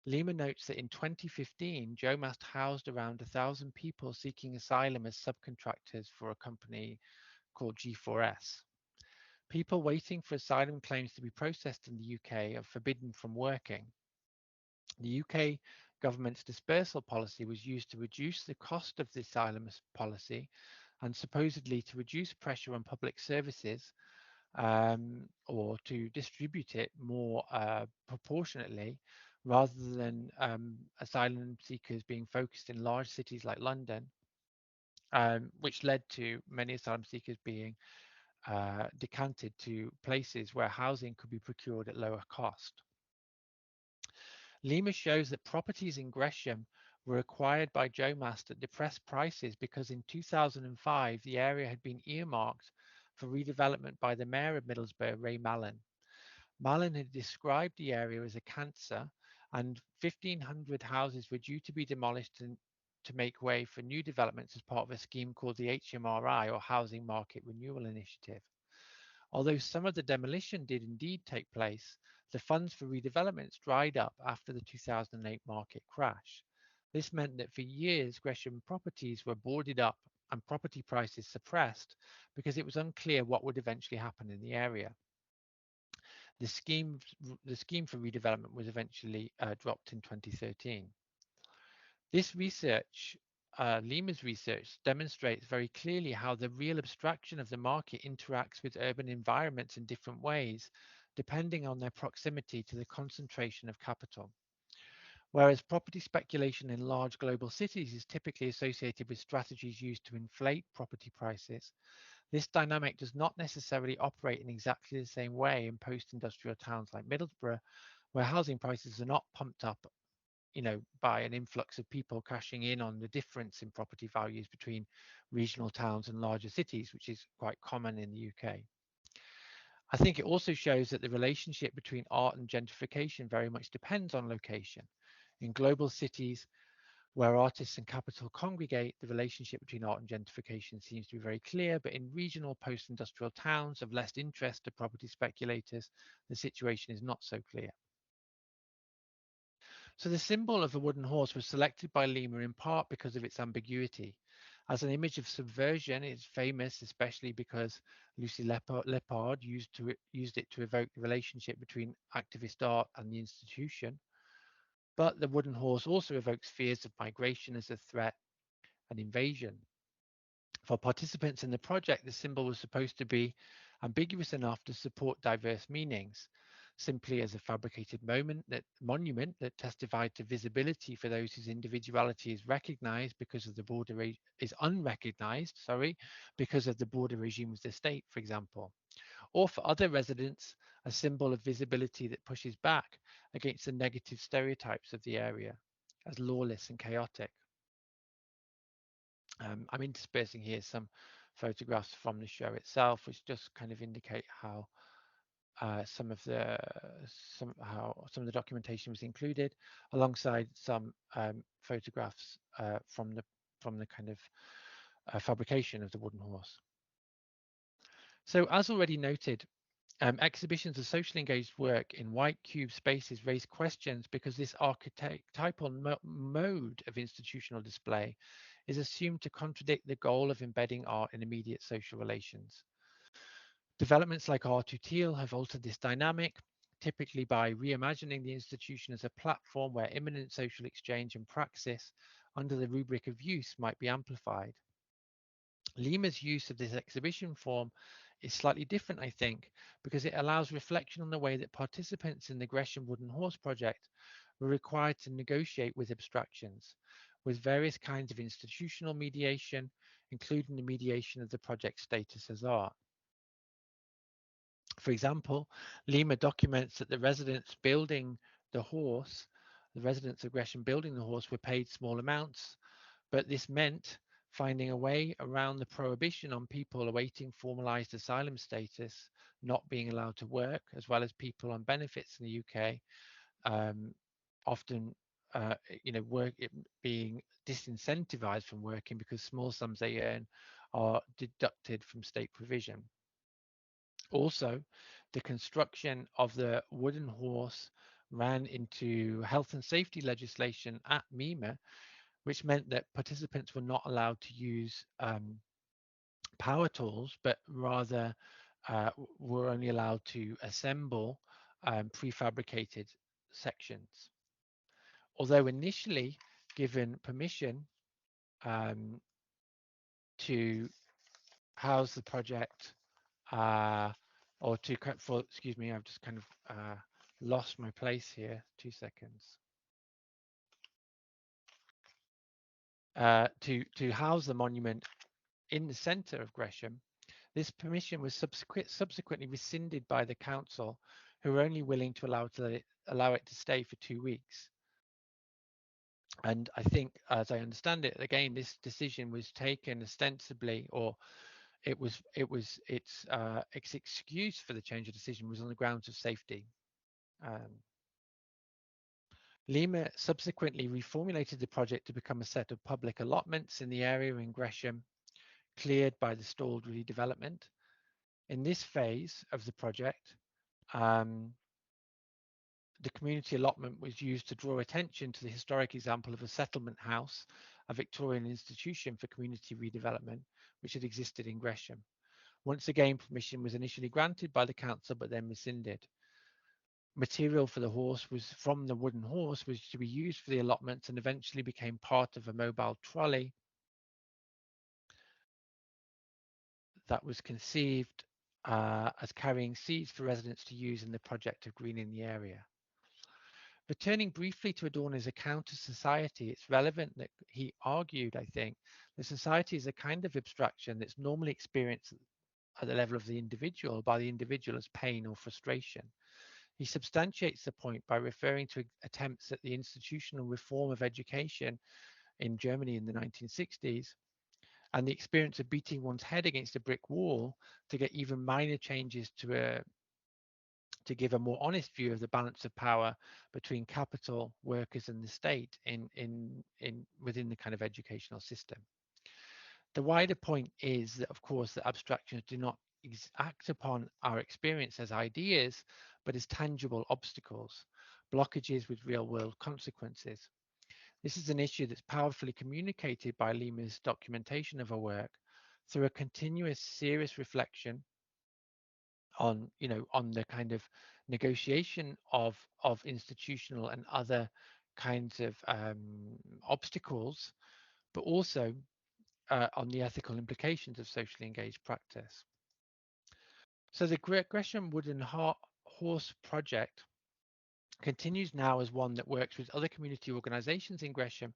Speaker 2: Lima notes that in 2015, Jomast housed around 1,000 people seeking asylum as subcontractors for a company called G4S. People waiting for asylum claims to be processed in the UK are forbidden from working. The UK government's dispersal policy was used to reduce the cost of the asylum policy and supposedly to reduce pressure on public services, or to distribute it more proportionately, rather than asylum seekers being focused in large cities like London, which led to many asylum seekers being decanted to places where housing could be procured at lower cost. Lima shows that properties in Gresham were acquired by Joe Mast at depressed prices because in 2005 the area had been earmarked for redevelopment by the mayor of Middlesbrough, Ray Mallon. Mallon had described the area as a cancer, and 1,500 houses were due to be demolished to make way for new developments as part of a scheme called the HMRI, or Housing Market Renewal Initiative. Although some of the demolition did indeed take place, the funds for redevelopments dried up after the 2008 market crash. This meant that for years Gresham properties were boarded up and property prices suppressed because it was unclear what would eventually happen in the area. The scheme for redevelopment was eventually dropped in 2013. This research, Lima's research, demonstrates very clearly how the real abstraction of the market interacts with urban environments in different ways, depending on their proximity to the concentration of capital. Whereas property speculation in large global cities is typically associated with strategies used to inflate property prices, this dynamic does not necessarily operate in exactly the same way in post-industrial towns like Middlesbrough, where housing prices are not pumped up, by an influx of people cashing in on the difference in property values between regional towns and larger cities, which is quite common in the UK. I think it also shows that the relationship between art and gentrification very much depends on location. In global cities where artists and capital congregate, the relationship between art and gentrification seems to be very clear, but in regional post-industrial towns of less interest to property speculators, the situation is not so clear. So the symbol of the wooden horse was selected by Lima in part because of its ambiguity. As an image of subversion, it's famous especially because Lucy Lepard used it to evoke the relationship between activist art and the institution. But the wooden horse also evokes fears of migration as a threat and invasion. For participants in the project, the symbol was supposed to be ambiguous enough to support diverse meanings, simply as a fabricated monument that testified to visibility for those whose individuality is recognized because of the unrecognized, because of the border regime of the state, for example. Or for other residents, a symbol of visibility that pushes back against the negative stereotypes of the area as lawless and chaotic. I'm interspersing here some photographs from the show itself, which just kind of indicate how some of the documentation was included, alongside some photographs from the kind of fabrication of the wooden horse. So, as already noted, exhibitions of socially engaged work in white cube spaces raise questions because this archetypal mode of institutional display is assumed to contradict the goal of embedding art in immediate social relations. Developments like Art Utile have altered this dynamic, typically by reimagining the institution as a platform where imminent social exchange and praxis under the rubric of use might be amplified. Lima's use of this exhibition form is slightly different, I think, because it allows reflection on the way that participants in the Gresham Wooden Horse project were required to negotiate with abstractions, with various kinds of institutional mediation, including the mediation of the project status as art. For example, Lima documents that the residents of Gresham building the horse were paid small amounts, but this meant finding a way around the prohibition on people awaiting formalized asylum status not being allowed to work, as well as people on benefits in the UK, often being disincentivized from working because small sums they earn are deducted from state provision. Also, the construction of the wooden horse ran into health and safety legislation at MIMA, which meant that participants were not allowed to use power tools, but rather were only allowed to assemble prefabricated sections. Although initially given permission to house the project or to for, excuse me, I've just kind of lost my place here. 2 seconds. To house the monument in the center of Gresham, this permission was subsequently rescinded by the council, who were only willing to allow it to stay for 2 weeks. And I think, as I understand it, again, this decision was taken ostensibly, or its excuse for the change of decision was on the grounds of safety. Lima subsequently reformulated the project to become a set of public allotments in the area in Gresham, cleared by the stalled redevelopment. In this phase of the project, the community allotment was used to draw attention to the historic example of a settlement house, a Victorian institution for community redevelopment, which had existed in Gresham. Once again, permission was initially granted by the council, but then rescinded. Material for the horse was from the wooden horse was to be used for the allotments and eventually became part of a mobile trolley that was conceived as carrying seeds for residents to use in the project of greening the area. Returning briefly to Adorno's account of society, it's relevant that he argued, I think, that society is a kind of abstraction that's normally experienced at the level of the individual by the individual as pain or frustration. He substantiates the point by referring to attempts at the institutional reform of education in Germany in the 1960s and the experience of beating one's head against a brick wall to get even minor changes to give a more honest view of the balance of power between capital, workers, and the state within the kind of educational system. The wider point is that, of course, that abstractions do not act upon our experience as ideas, but as tangible obstacles, blockages with real-world consequences. This is an issue that's powerfully communicated by Lima's documentation of her work through a continuous, serious reflection on, on the kind of negotiation of institutional and other kinds of obstacles, but also on the ethical implications of socially engaged practice. So the Gresham Wooden Horse project continues now as one that works with other community organizations in Gresham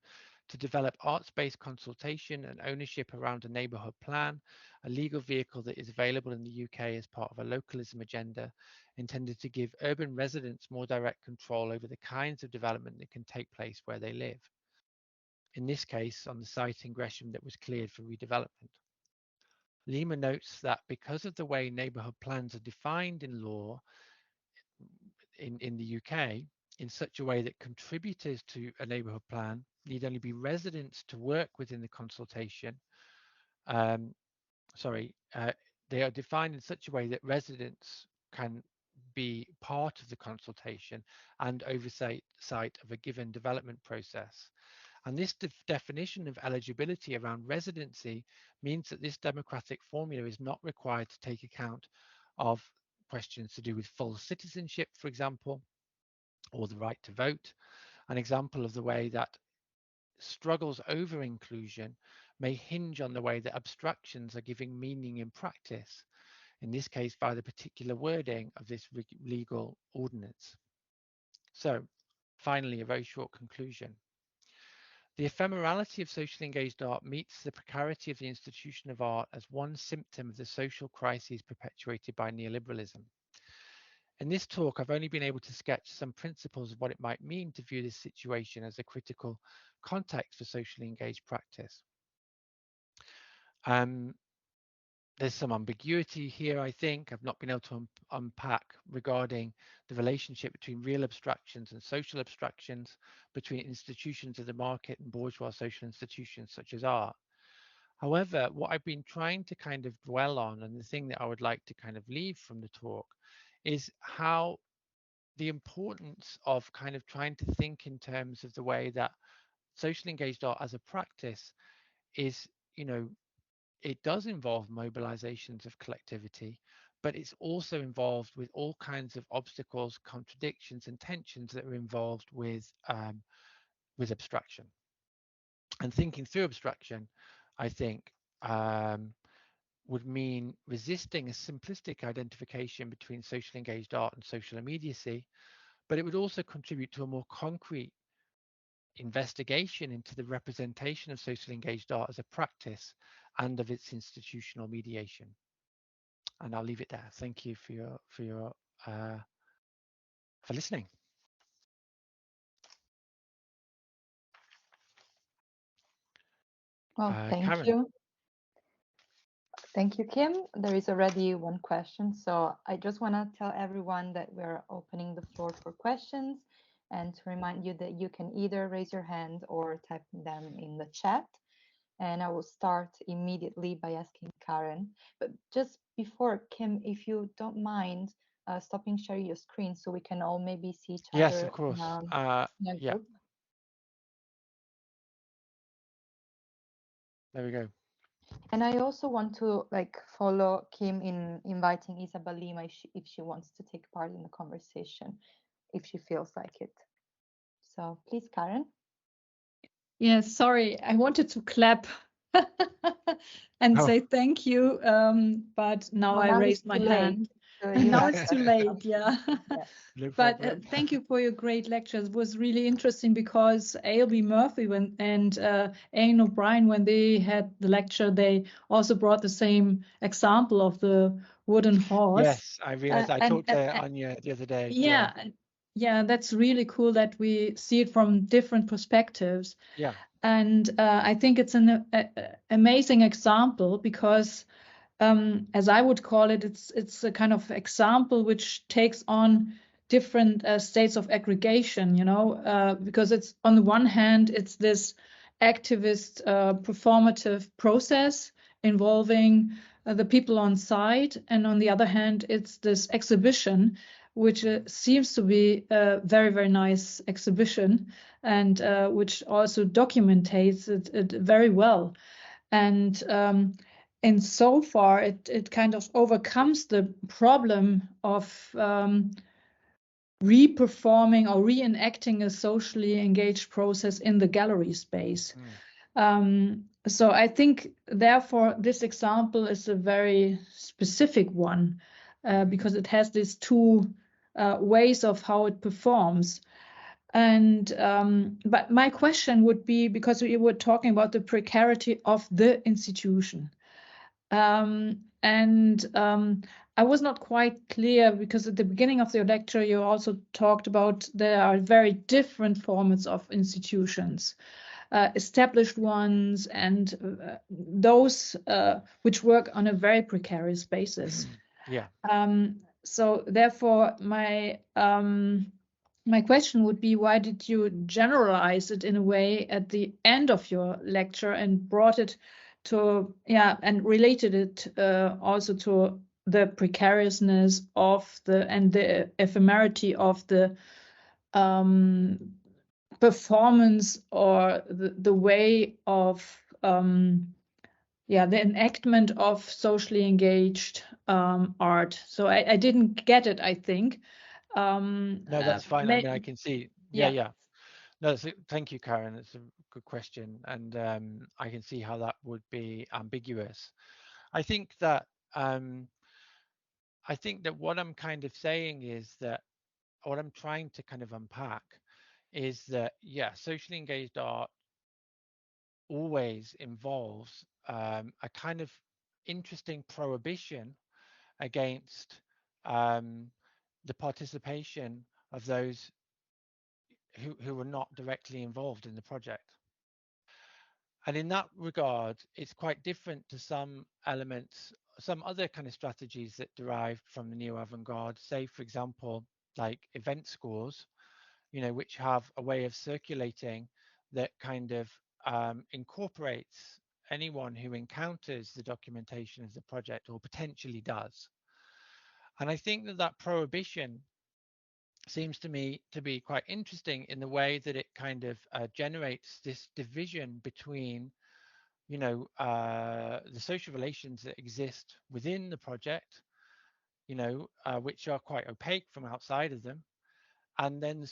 Speaker 2: to develop arts-based consultation and ownership around a neighborhood plan, a legal vehicle that is available in the UK as part of a localism agenda intended to give urban residents more direct control over the kinds of development that can take place where they live. In this case, on the site in Gresham that was cleared for redevelopment. Lima notes that because of the way neighborhood plans are defined in law in the UK, in such a way that contributors to a neighborhood plan need only be residents to work within the consultation. They are defined in such a way that residents can be part of the consultation and oversight of a given development process. And this definition of eligibility around residency means that this democratic formula is not required to take account of questions to do with full citizenship, for example, or the right to vote. An example of the way that struggles over inclusion may hinge on the way that abstractions are giving meaning in practice, in this case by the particular wording of this legal ordinance. So finally, a very short conclusion. The ephemerality of socially engaged art meets the precarity of the institution of art as one symptom of the social crises perpetuated by neoliberalism. In this talk, I've only been able to sketch some principles of what it might mean to view this situation as a critical context for socially engaged practice. There's some ambiguity here, I think. I've not been able to unpack regarding the relationship between real abstractions and social abstractions, between institutions of the market and bourgeois social institutions such as art. However, what I've been trying to kind of dwell on, and the thing that I would like to kind of leave from the talk, is how the importance of kind of trying to think in terms of the way that socially engaged art as a practice is, it does involve mobilizations of collectivity, but it's also involved with all kinds of obstacles, contradictions, and tensions that are involved with abstraction. And thinking through abstraction, I think, would mean resisting a simplistic identification between socially engaged art and social immediacy, but it would also contribute to a more concrete investigation into the representation of socially engaged art as a practice and of its institutional mediation. And I'll leave it there. Thank you for listening.
Speaker 1: Well, thank
Speaker 2: Karen.
Speaker 1: you. Thank you, Kim. There is already one question. So I just want to tell everyone that we're opening the floor for questions, and to remind you that you can either raise your hand or type them in the chat. And I will start immediately by asking Karen. But just before, Kim, if you don't mind stopping sharing your screen so we can all maybe see each other.
Speaker 2: Yes, of course. Yeah.
Speaker 1: Group.
Speaker 2: There we go.
Speaker 1: And I also want to follow Kim in inviting Isabel Lima if she wants to take part in the conversation, if she feels like it. So please, Karen.
Speaker 3: Yes, sorry, I wanted to clap and say thank you, but now I raised my hand. Now it's too late, yeah.
Speaker 2: No
Speaker 3: but thank you for your great lectures. It was really interesting because A.L.B. Murphy and Aidan O'Brien, when they had the lecture, they also brought the same example of the wooden horse.
Speaker 2: Yes, I realized. I talked to Anya the other day.
Speaker 3: Yeah, that's really cool that we see it from different perspectives.
Speaker 2: Yeah.
Speaker 3: And I think it's an amazing example because, as I would call it, it's a kind of example which takes on different states of aggregation, because it's on the one hand, it's this activist performative process involving the people on site. And on the other hand, it's this exhibition, which seems to be a very, very nice exhibition and which also documentates it very well. And so far, it kind of overcomes the problem of reperforming or reenacting a socially engaged process in the gallery space. So I think, therefore, this example is a very specific one because it has these two ways of how it performs. And but my question would be, because we were talking about the precarity of the institution, I was not quite clear because at the beginning of the lecture you also talked about there are very different formats of institutions, established ones and those which work on a very precarious basis.
Speaker 2: Yeah.
Speaker 3: So therefore my question would be, why did you generalize it in a way at the end of your lecture and brought it to, and related it also to the precariousness of the ephemerality of the performance or the way of the enactment of socially engaged art. So I didn't get it, I think.
Speaker 2: No, that's fine. I mean, I can see. Yeah. No, thank you, Karen. It's a good question, and I can see how that would be ambiguous. I think that what I'm kind of saying is that what I'm trying to kind of unpack is that, socially engaged art always involves a kind of interesting prohibition against the participation of those who were not directly involved in the project. And in that regard, it's quite different to some elements, some other kind of strategies that derive from the neo-avant-garde, say, for example, like event scores, which have a way of circulating that kind of incorporates anyone who encounters the documentation of the project or potentially does. And I think that prohibition seems to me to be quite interesting in the way that it kind of generates this division between, the social relations that exist within the project you know, which are quite opaque from outside of them, and then the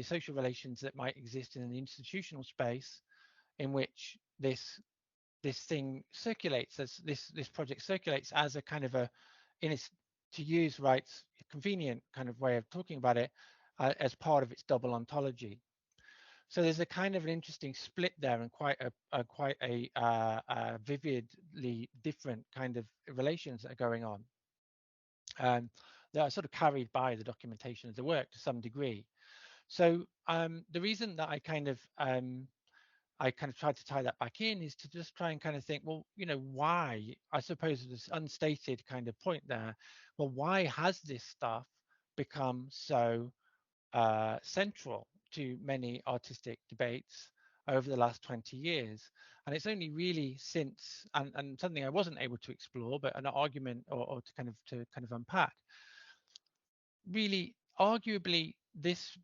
Speaker 2: social relations that might exist in the institutional space in which this thing circulates, as this project circulates as a kind of a, in its, to use Wright's convenient kind of way of talking about it, as part of its double ontology. So there's a kind of an interesting split there, and quite a vividly different kind of relations that are going on. That are sort of carried by the documentation of the work to some degree. So the reason that I kind of tried to tie that back in is to just try and kind of think, well, you know, why, I suppose this unstated kind of point there, well, why has this stuff become so central to many artistic debates over the last 20 years? And it's only really since, and something I wasn't able to explore, but an argument or to kind of unpack, really arguably this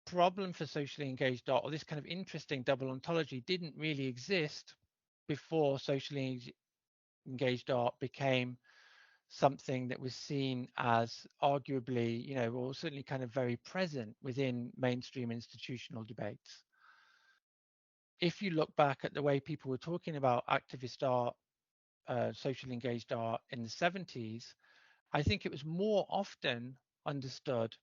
Speaker 2: problem for socially engaged art, or this kind of interesting double ontology, didn't really exist before socially engaged art became something that was seen as arguably, you know, or certainly kind of very present within mainstream institutional debates. If you look back at the way people were talking about activist art, socially engaged art in the 70s, I think it was more often understood,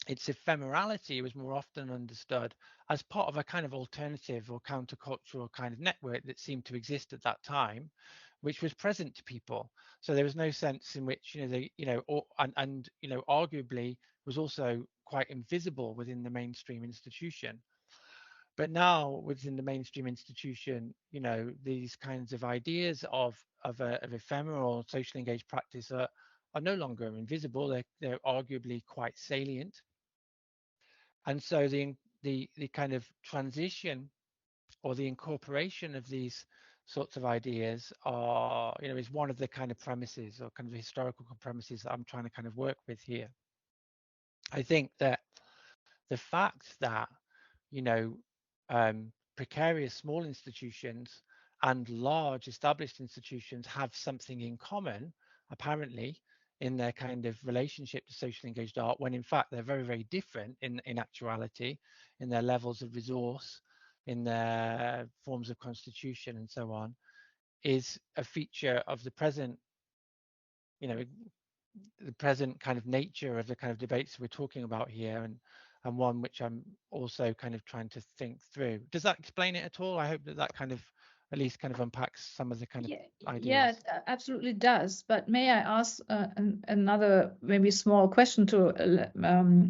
Speaker 2: its ephemerality was more often understood as part of a kind of alternative or countercultural kind of network that seemed to exist at that time, which was present to people. So there was no sense in which, you know, they, you know, or, and you know, arguably was also quite invisible within the mainstream institution. But now within the mainstream institution, you know, these kinds of ideas of ephemeral socially engaged practice are no longer invisible. They're arguably quite salient. And so the kind of transition or the incorporation of these sorts of ideas are, you know, is one of the kind of premises or kind of historical premises that I'm trying to kind of work with here. I think that the fact that, you know, precarious small institutions and large established institutions have something in common, apparently, in their kind of relationship to socially engaged art, when in fact they're very, very different in actuality, in their levels of resource, in their forms of constitution and so on, is a feature of the present, you know, the present kind of nature of the kind of debates we're talking about here, and one which I'm also kind of trying to think through. Does that explain it at all? I hope that that kind of at least kind of unpacks some of the kind of ideas.
Speaker 3: Yeah, it absolutely does. But may I ask another maybe small question to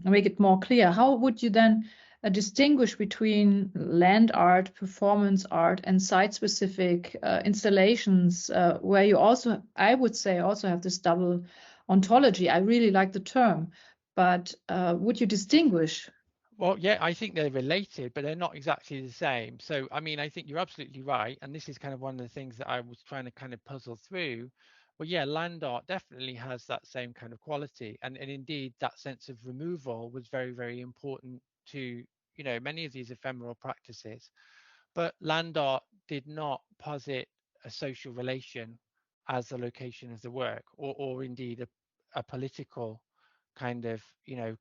Speaker 3: make it more clear? How would you then distinguish between land art, performance art, and site-specific installations, where you also, I would say, also have this double ontology? I really like the term, but would you distinguish?
Speaker 2: Well, yeah, I think they're related, but they're not exactly the same. So, I mean, I think you're absolutely right. And this is kind of one of the things that I was trying to kind of puzzle through. Well, yeah, land art definitely has that same kind of quality. And indeed, that sense of removal was very, very important to, you know, many of these ephemeral practices. But land art did not posit a social relation as the location of the work, or indeed a political kind of, you know,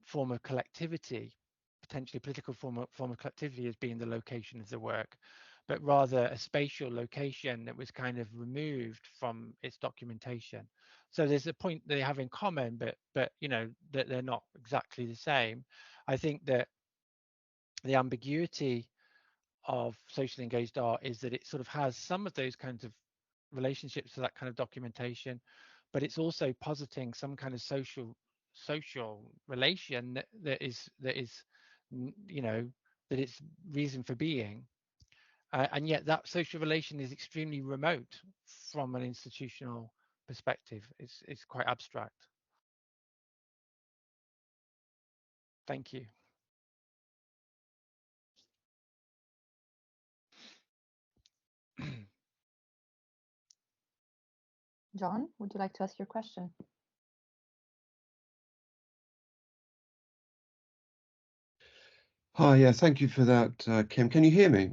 Speaker 2: form of collectivity, potentially political form of collectivity as being the location of the work, but rather a spatial location that was kind of removed from its documentation. So there's a point they have in common, but you know, that they're not exactly the same. I think that the ambiguity of socially engaged art is that it sort of has some of those kinds of relationships to that kind of documentation, but it's also positing some kind of social relation that is you know, that it's reason for being, and yet that social relation is extremely remote from an institutional perspective. It's quite abstract. Thank you.
Speaker 1: John, would you like to ask your question?
Speaker 4: Hi, yeah, thank you for that, Kim. Can you hear me?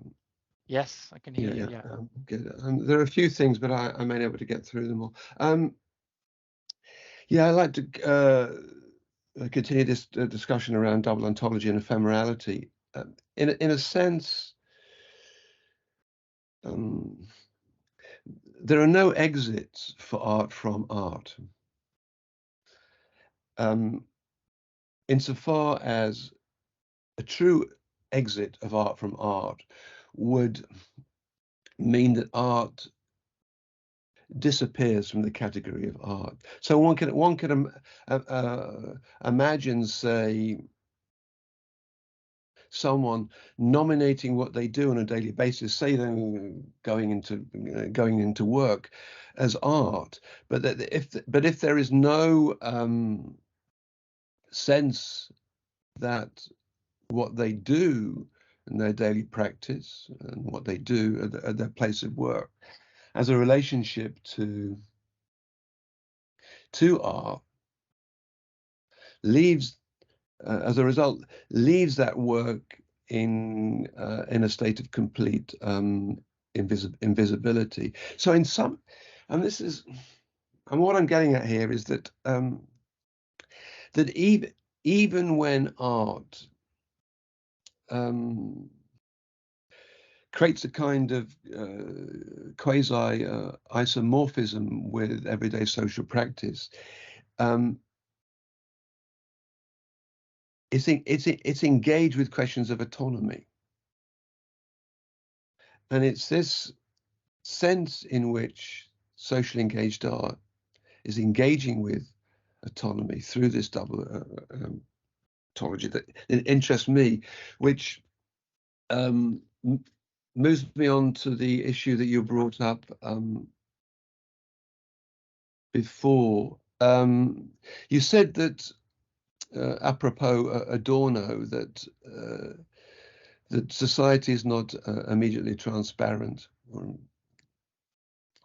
Speaker 2: Yes, I can hear you. Yeah.
Speaker 4: Good. There are a few things, but I may not be able to get through them all. Yeah, I'd like to continue this discussion around double ontology and ephemerality. In a sense, there are no exits for art from art. Insofar as a true exit of art from art would mean that art disappears from the category of art. So one can imagine, say, someone nominating what they do on a daily basis, say them going into work, as art, but if there is no sense that what they do in their daily practice and what they do at their place of work as a relationship to art leaves, as a result, leaves that work in a state of complete invisibility. So in some, and this is, and what I'm getting at here is that that even when art creates a kind of quasi isomorphism with everyday social practice, it's engaged with questions of autonomy, and it's this sense in which socially engaged art is engaging with autonomy through this double ontology that interests me, which moves me on to the issue that you brought up before. You said that apropos Adorno, that that society is not immediately transparent or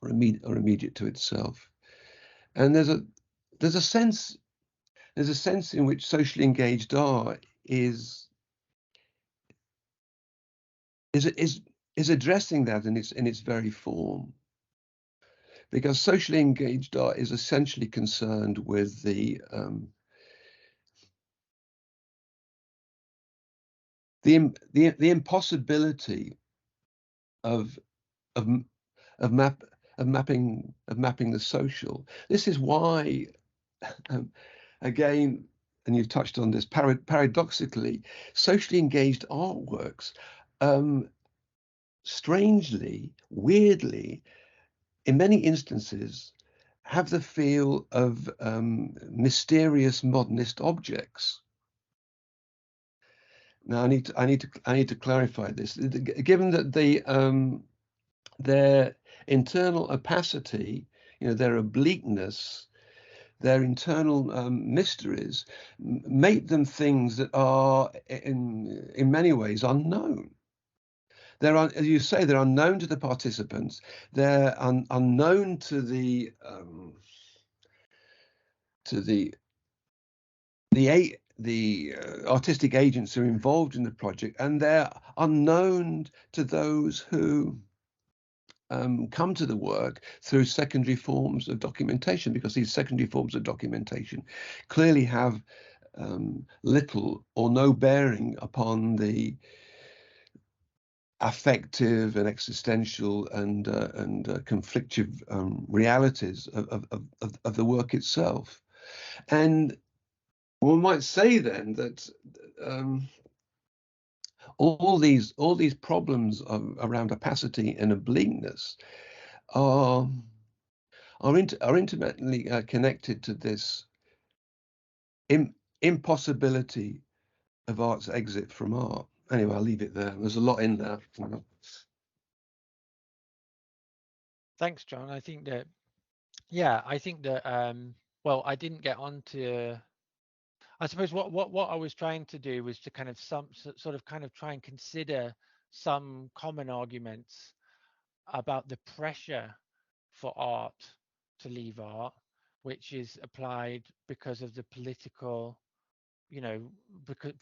Speaker 4: immediate to itself, and there's a sense in which socially engaged art is addressing that in its very form, because socially engaged art is essentially concerned with the impossibility of mapping the social. This is why, again, and you've touched on this, paradoxically, socially engaged artworks, strangely, weirdly, in many instances, have the feel of mysterious modernist objects. Now, I need to clarify this. Given that their internal opacity, their obliqueness, their internal mysteries, make them things that are, in many ways, unknown. As you say, they're unknown to the participants. They're unknown to the artistic agents who are involved in the project, and they're unknown to those who come to the work through secondary forms of documentation, because these secondary forms of documentation clearly have little or no bearing upon the affective and existential and conflictive realities of the work itself. And one might say then that all these problems around opacity and obliqueness are intimately connected to this impossibility of art's exit from art. Anyway, I'll leave it there. There's a lot in there.
Speaker 2: Thanks, John. I think that, yeah, I think that, well, I didn't get on to, I suppose what I was trying to do was to kind of try and consider some common arguments about the pressure for art to leave art, which is applied because of the political, because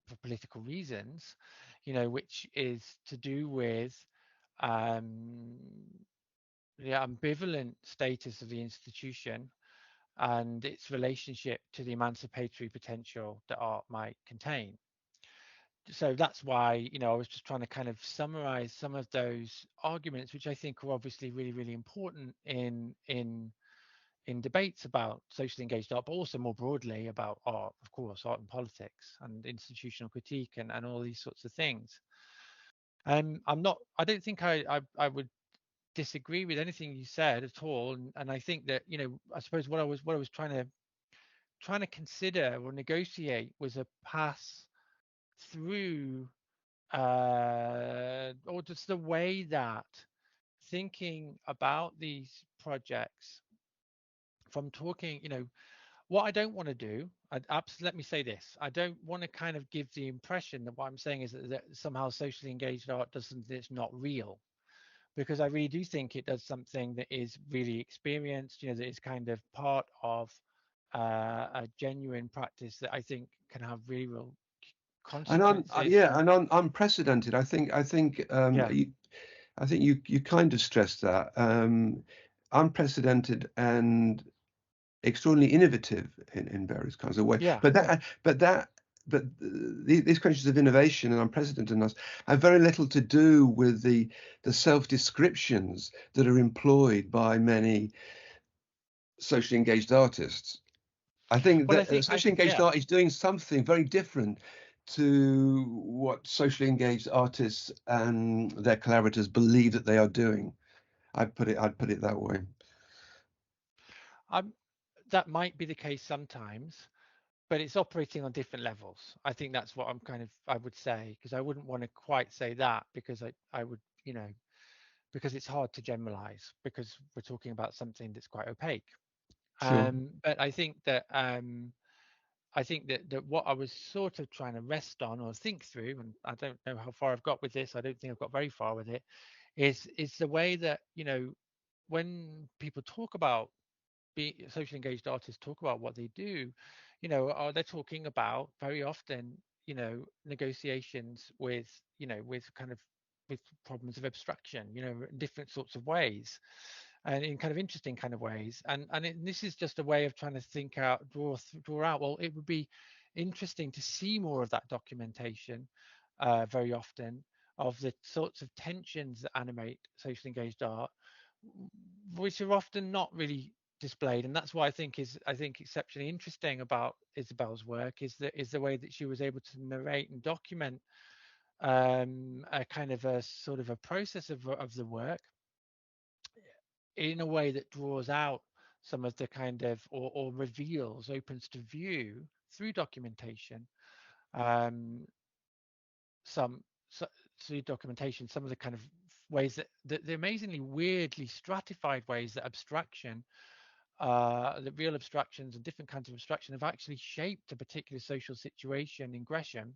Speaker 2: for political reasons, which is to do with the ambivalent status of the institution and its relationship to the emancipatory potential that art might contain. So that's why, I was just trying to kind of summarize some of those arguments, which I think are obviously really, really important in debates about socially engaged art, but also more broadly about art, of course, art and politics and institutional critique and all these sorts of things. I don't think I would disagree with anything you said at all. And I think that, I suppose what I was trying to consider or negotiate was a pass through or just the way that thinking about these projects from talking, what I don't want to do, let me say this, I don't want to kind of give the impression that what I'm saying is that somehow socially engaged art does something that's not real, because I really do think it does something that is really experienced, that is kind of part of a genuine practice that I think can have really real consequences.
Speaker 4: And unprecedented. I think you kind of stressed that unprecedented and extraordinarily innovative in various kinds of ways.
Speaker 2: Yeah.
Speaker 4: But these questions of innovation and unprecedentedness have very little to do with the self-descriptions that are employed by many socially engaged artists. I think that socially engaged art is doing something very different to what socially engaged artists and their collaborators believe that they are doing. I'd put it that way.
Speaker 2: That might be the case sometimes, but it's operating on different levels. I think that's what I would say, because I wouldn't want to quite say that, because I would, because it's hard to generalize, because we're talking about something that's quite opaque.
Speaker 4: Sure.
Speaker 2: But I think that that what I was sort of trying to rest on or think through, and I don't know how far I've got with this, I don't think I've got very far with it, is the way that, when people talk about socially engaged artists talk about what they do, they're talking about very often, negotiations with, with problems of abstraction, in different sorts of ways, and in kind of interesting kind of ways. And this is just a way of trying to draw out, well, it would be interesting to see more of that documentation very often, of the sorts of tensions that animate socially engaged art, which are often not really displayed. And that's why I think exceptionally interesting about Isabel's work is the way that she was able to narrate and document a kind of a sort of a process of the work in a way that draws out some of the kind of, or reveals, opens to view through documentation, through documentation, some of the kind of ways that the amazingly weirdly stratified ways that abstraction, the real abstractions and different kinds of abstraction have actually shaped a particular social situation in Gresham,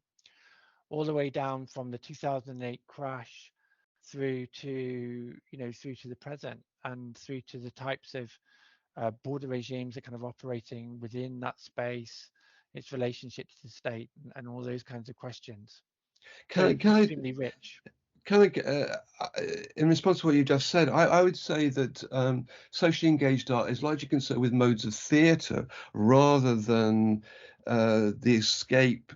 Speaker 2: all the way down from the 2008 crash through to the present, and through to the types of border regimes that kind of operating within that space, its relationship to the state, and all those kinds of questions. Extremely rich.
Speaker 4: In response to what you just said, I would say that socially engaged art is largely concerned with modes of theatre rather than the escape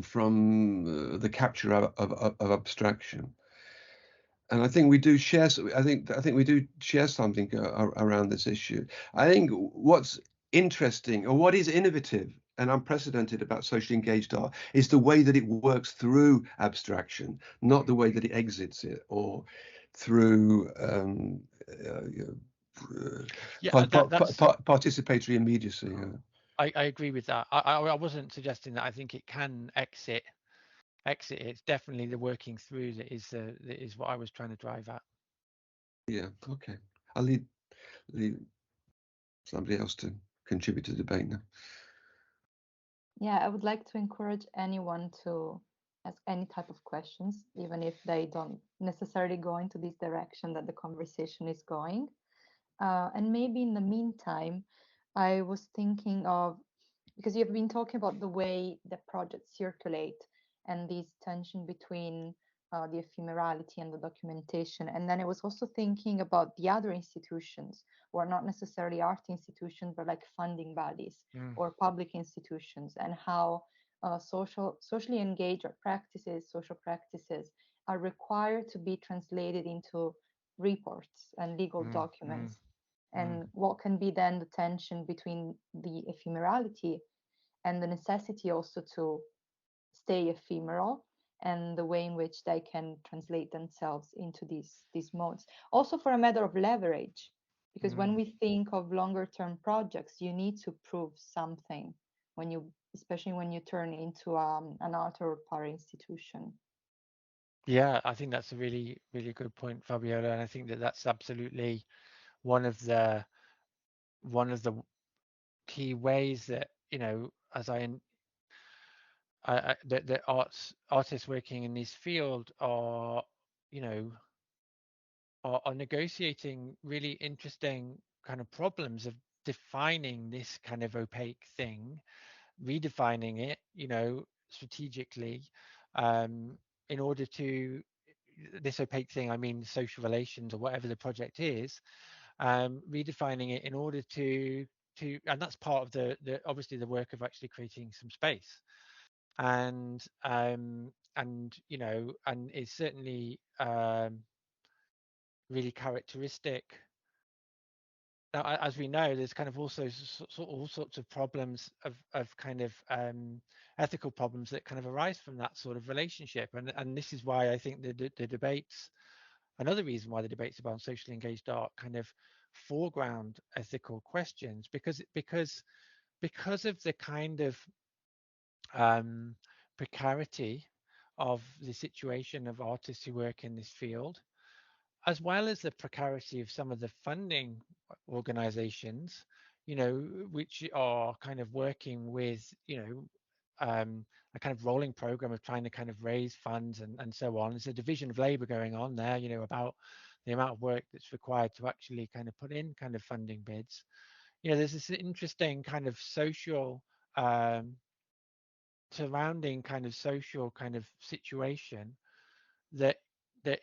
Speaker 4: from the capture of abstraction. And I think we do share. I think we do share something around this issue. I think what's interesting, or what is innovative and unprecedented about socially engaged art, is the way that it works through abstraction, not the way that it exits it, or through participatory immediacy.
Speaker 2: I agree with that. I wasn't suggesting that I think it can exit. It's definitely the working through that is what I was trying to drive at.
Speaker 4: Yeah. Okay. I'll leave somebody else to contribute to the debate now.
Speaker 1: Yeah, I would like to encourage anyone to ask any type of questions, even if they don't necessarily go into this direction that the conversation is going. And maybe in the meantime, I was thinking of, because you've been talking about the way the projects circulate, and this tension between the ephemerality and the documentation. And then I was also thinking about the other institutions, or not necessarily art institutions, but like funding bodies or public institutions, and how socially engaged practices, social practices, are required to be translated into reports and legal documents. And what can be then the tension between the ephemerality and the necessity also to stay ephemeral, and the way in which they can translate themselves into these modes. Also for a matter of leverage, because when we think of longer term projects, you need to prove something when you, especially when you turn into an art or para institution.
Speaker 2: Yeah, I think that's a really, really good point, Fabiola, and I think that that's absolutely one of the key ways that, you know, as that artists working in this field are, you know, are negotiating really interesting kind of problems of defining this kind of opaque thing, redefining it, you know, strategically, in order to, this opaque thing, I mean social relations or whatever the project is, redefining it in order to, and that's part of the obviously the work of actually creating some space, and you know, and it's certainly really characteristic. Now, as we know, there's kind of also all sorts of problems of kind of ethical problems that kind of arise from that sort of relationship, and this is why I think the debates, another reason why the debates about socially engaged art kind of foreground ethical questions, because of the kind of precarity of the situation of artists who work in this field, as well as the precarity of some of the funding organizations, you know, which are kind of working with, you know, a kind of rolling program of trying to kind of raise funds and so on. There's a division of labor going on there, you know, about the amount of work that's required to actually kind of put in kind of funding bids. You know, there's this interesting kind of social surrounding kind of social kind of situation that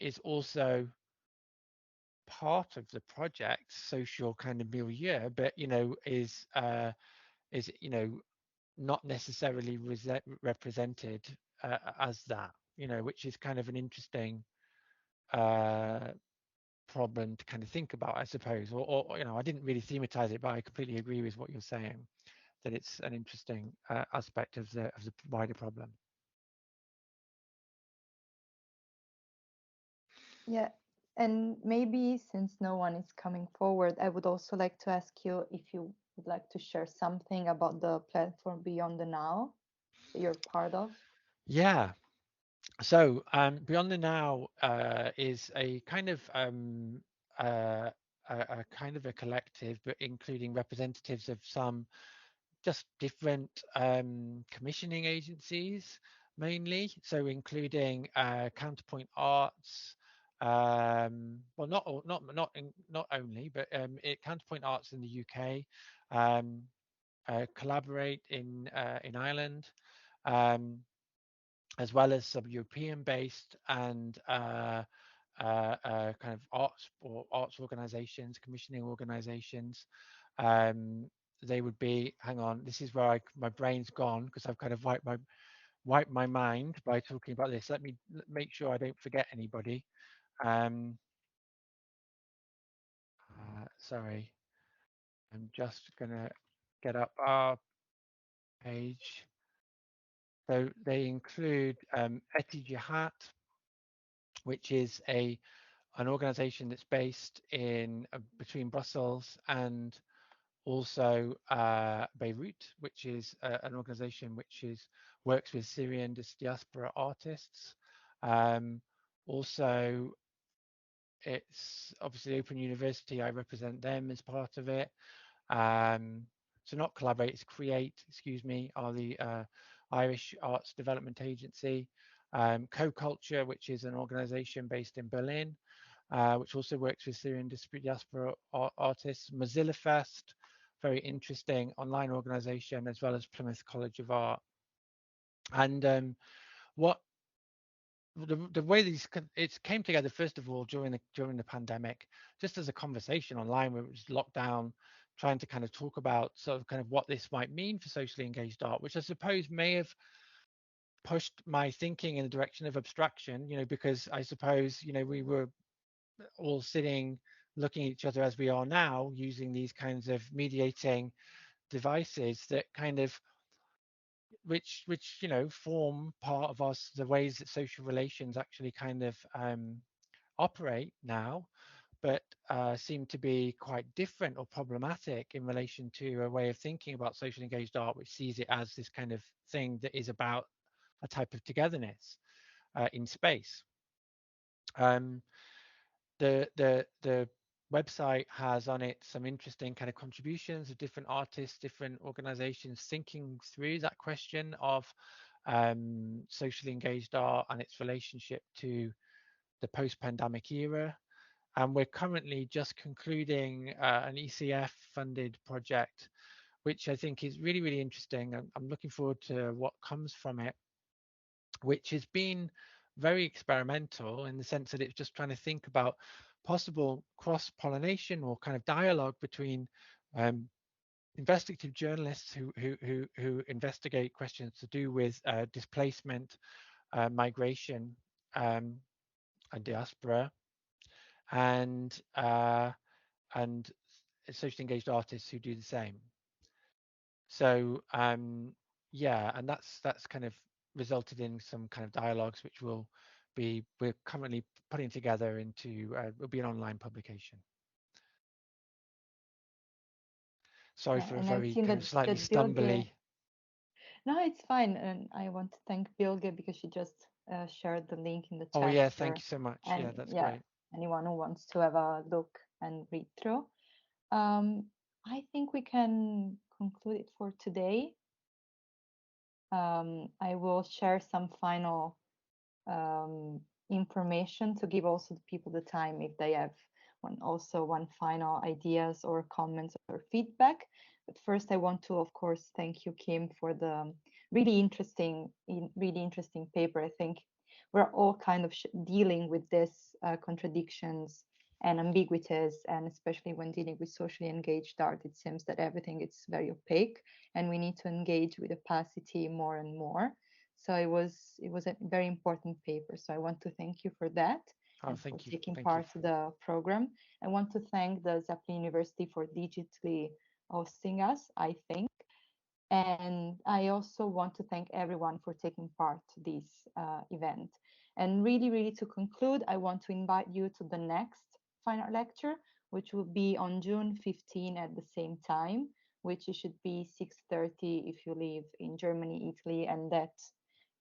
Speaker 2: is also part of the project social kind of milieu, but you know is you know not necessarily represented as that, you know, which is kind of an interesting problem to kind of think about, I suppose, or you know, I didn't really thematize it, but I completely agree with what you're saying, that it's an interesting aspect of the wider problem.
Speaker 1: Yeah, and maybe since no one is coming forward, I would also like to ask you if you would like to share something about the platform Beyond the Now that you're part of.
Speaker 2: Yeah. So Beyond the Now is a kind of a kind of a collective, but including representatives of some just different commissioning agencies mainly. So including Counterpoint Arts, well, not only, but Counterpoint Arts in the UK, Collaborate in Ireland. As well as some European-based and kind of arts organizations, commissioning organizations. They would be, hang on, this is where my brain's gone because I've kind of wiped my mind by talking about this. Let me make sure I don't forget anybody. Sorry, I'm just gonna get up our page. So they include Etijihat, which is an organization that's based in between Brussels and also Beirut, which is an organization which works with Syrian diaspora artists. Also, it's obviously Open University. I represent them as part of it. So not Collaborate, it's Create, excuse me, are the Irish Arts Development Agency. Co-Culture, which is an organization based in Berlin, which also works with Syrian diaspora artists. Mozilla Fest, very interesting online organization, as well as Plymouth College of Art. And what the way these it came together, first of all, during the pandemic, just as a conversation online where it was locked down, trying to kind of talk about sort of kind of what this might mean for socially engaged art, which I suppose may have pushed my thinking in the direction of abstraction, because I suppose, we were all sitting looking at each other as we are now, using these kinds of mediating devices that kind of which form part of us, the ways that social relations actually kind of operate now, but seem to be quite different or problematic in relation to a way of thinking about socially engaged art, which sees it as this kind of thing that is about a type of togetherness in space. The website has on it some interesting kind of contributions of different artists, different organizations thinking through that question of socially engaged art and its relationship to the post-pandemic era. And we're currently just concluding an ECF funded project, which I think is really, really interesting. I'm looking forward to what comes from it, which has been very experimental in the sense that it's just trying to think about possible cross-pollination or kind of dialogue between investigative journalists who investigate questions to do with displacement, migration, and diaspora, and socially engaged artists who do the same. So yeah, and that's kind of resulted in some kind of dialogues which we're currently putting together into will be an online publication. Sorry for a very kind of slightly stumbly.
Speaker 1: No, it's fine, and I want to thank Bilge because she just shared the link in the chat.
Speaker 2: Oh yeah, thank you so much.
Speaker 1: And,
Speaker 2: yeah, that's great.
Speaker 1: Anyone who wants to have a look and read through. I think we can conclude it for today. I will share some final information to give also the people the time if they have one final ideas or comments or feedback. But first I want to, of course, thank you, Kim, for the really interesting paper. I think we're all kind of dealing with this contradictions and ambiguities, and especially when dealing with socially engaged art, it seems that everything is very opaque and we need to engage with opacity more and more. So it was a very important paper. So I want to thank you for that and for taking part of the program. I want to thank the Zeppelin University for digitally hosting us, I think. And I also want to thank everyone for taking part to this event. And really, really to conclude, I want to invite you to the next FEINART lecture, which will be on June 15 at the same time, which it should be 6:30 if you live in Germany, Italy, and that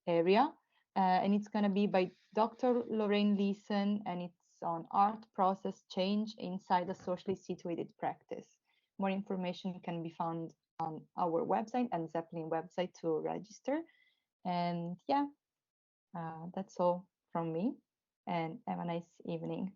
Speaker 1: area. And it's going to be by Dr. Lorraine Leeson, and it's on art process change inside a socially situated practice. More information can be found on our website and Zeppelin website to register. And yeah, that's all from me, and have a nice evening.